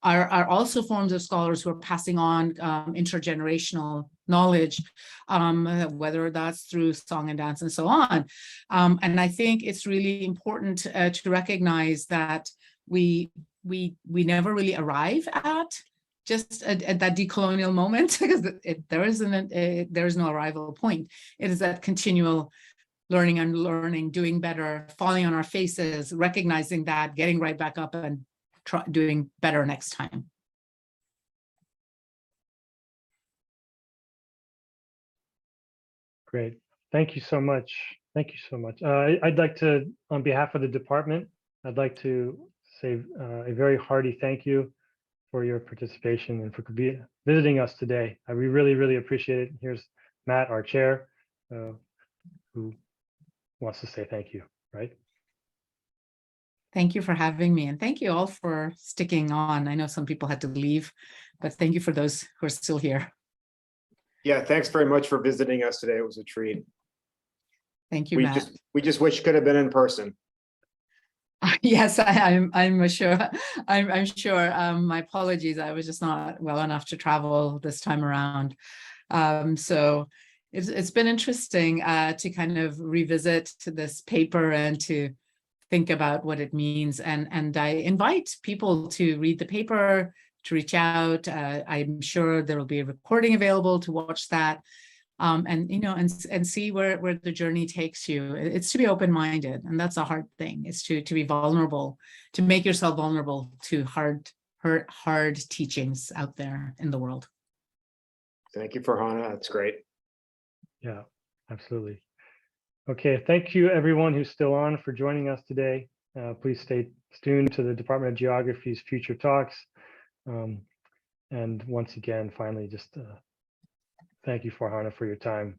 are also forms of scholars who are passing on intergenerational knowledge, whether that's through song and dance and so on. And I think it's really important to recognize that we never really arrive at just at that decolonial moment, because there is no arrival point. It is that continual learning and learning, doing better, falling on our faces, recognizing that, getting right back up and doing better next time. Great. Thank you so much. Thank you so much. I'd like to, on behalf of the department, I'd like to say a very hearty thank you for your participation and for visiting us today. We really, really appreciate it. Here's Matt, our chair, who wants to say thank you, right? Thank you for having me, and thank you all for sticking on. I know some people had to leave, but thank you for those who are still here. Yeah, thanks very much for visiting us today. It was a treat. Thank you, Matt. We just wish you could have been in person. Yes, I'm sure. I'm sure. My apologies. I was just not well enough to travel this time around. So it's been interesting to kind of revisit this paper and to think about what it means. And I invite people to read the paper, to reach out. I'm sure there will be a recording available to watch that. And see where the journey takes you. It's to be open-minded, and that's a hard thing. It's to be vulnerable, to make yourself vulnerable to hard teachings out there in the world. Thank you, Farhana. That's great. Yeah, absolutely. Okay, thank you everyone who's still on for joining us today. Please stay tuned to the Department of Geography's future talks. And once again, finally, just thank you, Farhana, for your time.